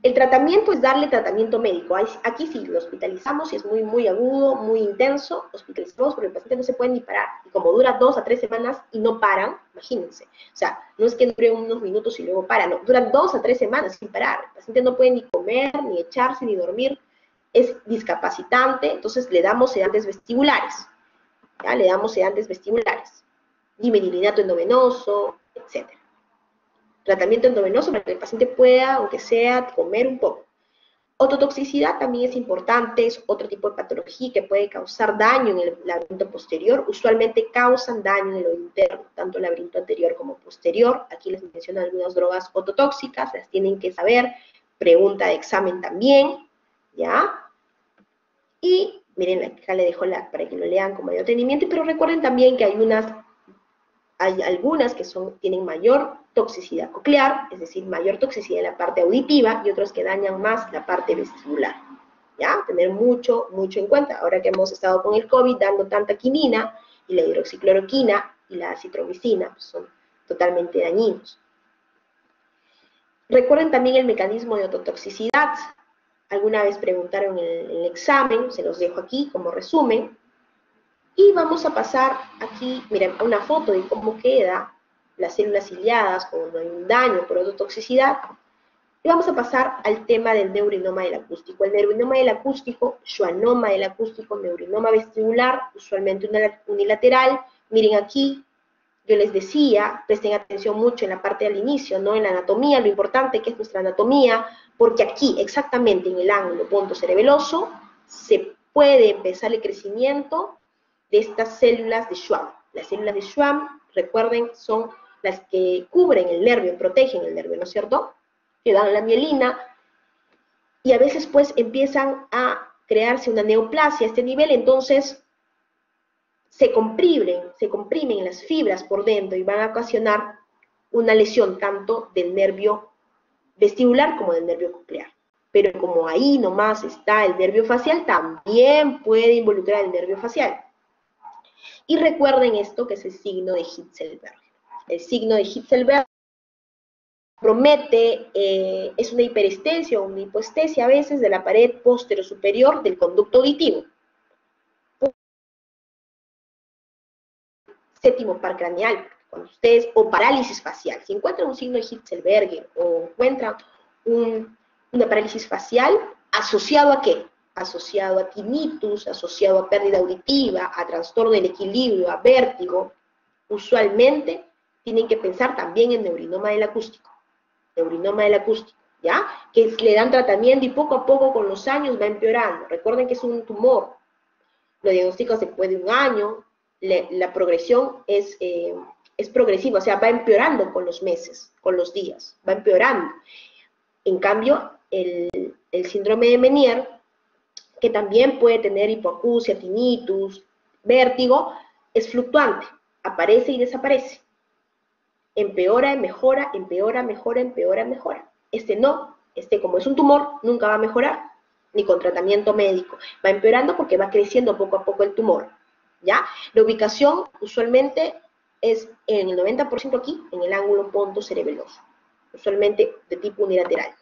El tratamiento es darle tratamiento médico. Aquí sí, lo hospitalizamos, si es muy agudo, muy intenso, hospitalizamos, pero el paciente no se puede ni parar. Y como dura 2 a 3 semanas y no paran, imagínense. O sea, no es que dure unos minutos y luego para, no, duran 2 a 3 semanas sin parar. El paciente no puede ni comer, ni echarse, ni dormir. Es discapacitante, entonces le damos sedantes vestibulares. ¿Ya? Le damos sedantes vestibulares. Dimetilinato endovenoso, etc. Tratamiento endovenoso para que el paciente pueda, aunque sea, comer un poco. Ototoxicidad también es importante, es otro tipo de patología que puede causar daño en el laberinto posterior. Usualmente causan daño en el oído interno, tanto el laberinto anterior como posterior. Aquí les menciono algunas drogas ototóxicas, las tienen que saber. Pregunta de examen también, ¿ya? Y miren, acá le dejo para que lo lean con mayor detenimiento, pero recuerden también que hay algunas que tienen mayor toxicidad coclear, es decir, mayor toxicidad en la parte auditiva, y otros que dañan más la parte vestibular. ¿Ya? Tener mucho en cuenta. Ahora que hemos estado con el COVID dando tanta quinina, y la hidroxicloroquina y la acitromicina, pues son totalmente dañinos. Recuerden también el mecanismo de ototoxicidad. Alguna vez preguntaron en el examen, se los dejo aquí como resumen. Y vamos a pasar aquí, miren, a una foto de cómo queda las células ciliadas cuando hay un daño por ototoxicidad. Y vamos a pasar al tema del neurinoma del acústico. El neurinoma del acústico, schwannoma del acústico, neurinoma vestibular, usualmente unilateral. Miren aquí, yo les decía, presten atención mucho en la parte del inicio, ¿no? En la anatomía, lo importante que es nuestra anatomía, porque aquí, exactamente en el ángulo punto cerebeloso, se puede empezar el crecimiento de estas células de Schwann. Las células de Schwann, recuerden, son las que cubren el nervio, protegen el nervio, ¿no es cierto? Que dan la mielina, y a veces pues empiezan a crearse una neoplasia a este nivel, entonces se comprimen las fibras por dentro y van a ocasionar una lesión tanto del nervio vestibular como del nervio coclear. Pero como ahí nomás está el nervio facial, también puede involucrar el nervio facial. Y recuerden esto, que es el signo de Hitzelberger. El signo de Hitzelberger promete, es una hiperestesia o una hipoestesia a veces de la pared posterior-superior del conducto auditivo. Séptimo par craneal, cuando ustedes, o parálisis facial, si encuentran un signo de Hitzelberger o encuentran una parálisis facial, ¿asociado a qué? Asociado a tinnitus, asociado a pérdida auditiva, a trastorno del equilibrio, a vértigo, usualmente tienen que pensar también en neurinoma del acústico, ¿ya? Que le dan tratamiento y poco a poco con los años va empeorando. Recuerden que es un tumor, lo diagnostican después de un año, la progresión es progresiva, o sea, va empeorando con los meses, con los días, va empeorando. En cambio, el síndrome de Meniere, que también puede tener hipoacusia, tinnitus, vértigo, es fluctuante, aparece y desaparece. Empeora, mejora, empeora, mejora, empeora, mejora. Este no, como es un tumor, nunca va a mejorar, ni con tratamiento médico. Va empeorando porque va creciendo poco a poco el tumor, ¿ya? La ubicación usualmente es en el 90% aquí, en el ángulo punto cerebeloso, usualmente de tipo unilateral.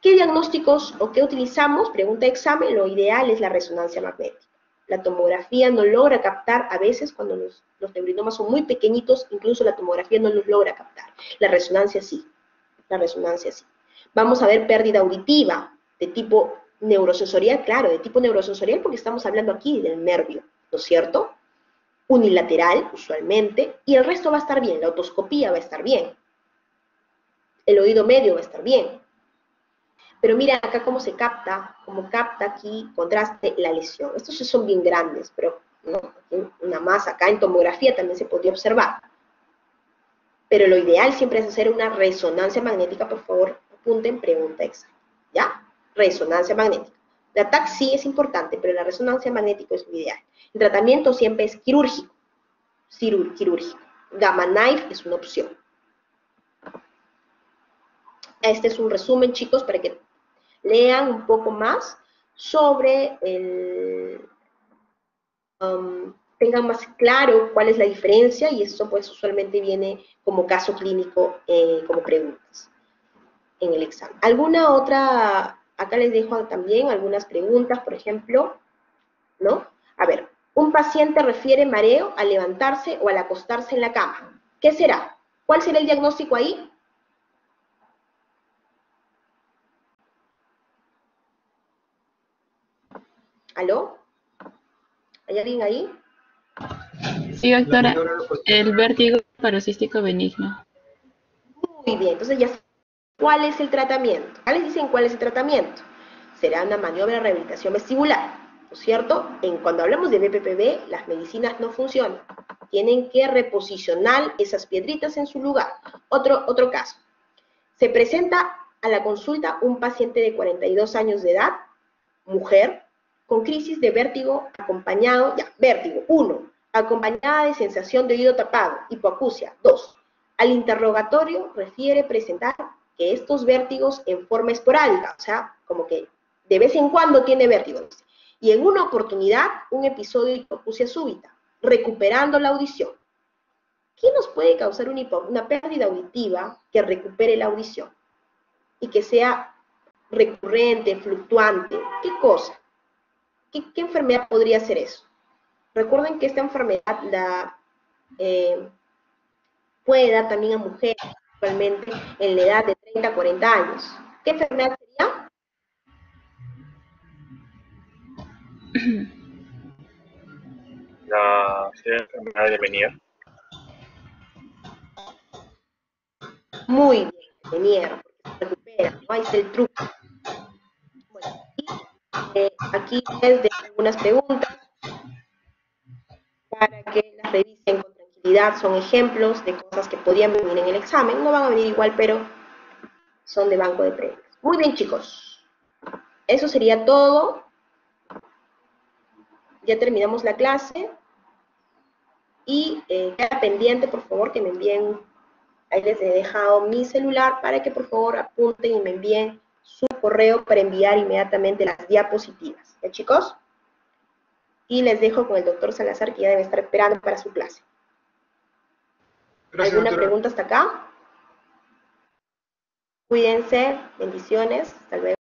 ¿Qué diagnósticos o qué utilizamos? Pregunta de examen, lo ideal es la resonancia magnética. La tomografía no logra captar, a veces cuando los neurinomas son muy pequeñitos, incluso la tomografía no los logra captar. La resonancia sí, Vamos a ver pérdida auditiva de tipo neurosensorial, claro, de tipo neurosensorial porque estamos hablando aquí del nervio, ¿no es cierto? Unilateral, usualmente, y el resto va a estar bien, la otoscopía va a estar bien, el oído medio va a estar bien. Pero mira acá cómo se capta, aquí, contraste, la lesión. Estos son bien grandes, pero no, una más acá en tomografía también se podría observar. Pero lo ideal siempre es hacer una resonancia magnética, por favor, apunten, pregunta examen, ¿ya? Resonancia magnética. La TAC sí es importante, pero la resonancia magnética es lo ideal. El tratamiento siempre es quirúrgico, Gamma Knife es una opción. Este es un resumen, chicos, para que lean un poco más sobre tengan más claro cuál es la diferencia, y eso pues usualmente viene como caso clínico, como preguntas en el examen. ¿Alguna otra? Acá les dejo también algunas preguntas, por ejemplo, ¿no? A ver, un paciente refiere mareo al levantarse o al acostarse en la cama. ¿Qué será? ¿Cuál será el diagnóstico ahí? ¿Aló? ¿Hay alguien ahí? Sí, La doctora, maniobra de la el postura. vértigo paroxístico benigno. Muy bien, entonces ya saben cuál es el tratamiento. Ya les dicen cuál es el tratamiento. Será una maniobra de rehabilitación vestibular, ¿no es cierto? Cuando hablamos de BPPV, las medicinas no funcionan. Tienen que reposicionar esas piedritas en su lugar. Otro caso. Se presenta a la consulta un paciente de 42 años de edad, mujer, con crisis de vértigo acompañado, vértigo, 1, acompañada de sensación de oído tapado, hipoacusia, 2. Al interrogatorio refiere presentar que estos vértigos en forma esporádica, o sea, como que de vez en cuando tiene vértigo, y en una oportunidad un episodio de hipoacusia súbita, recuperando la audición. ¿Qué nos puede causar una pérdida auditiva que recupere la audición y que sea recurrente, fluctuante? ¿Qué cosa? ¿Qué enfermedad podría ser eso? Recuerden que esta enfermedad puede dar también a mujeres, actualmente en la edad de 30 a 40 años. ¿Qué enfermedad sería? La enfermedad de Meniere. Muy bien, Meniere, porque se recupera, ¿no? Ahí está el truco. Bueno, y aquí les dejo algunas preguntas para que las revisen con tranquilidad. Son ejemplos de cosas que podían venir en el examen. No van a venir igual, pero son de banco de premios. Muy bien, chicos. Eso sería todo. Ya terminamos la clase. Y queda pendiente, por favor, que me envíen. Ahí les he dejado mi celular para que, por favor, apunten y me envíen su correo para enviar inmediatamente las diapositivas. ¿Ya, chicos? Y les dejo con el doctor Salazar, que ya debe estar esperando para su clase. Gracias, ¿Alguna doctora. pregunta hasta acá? Cuídense, bendiciones, hasta luego.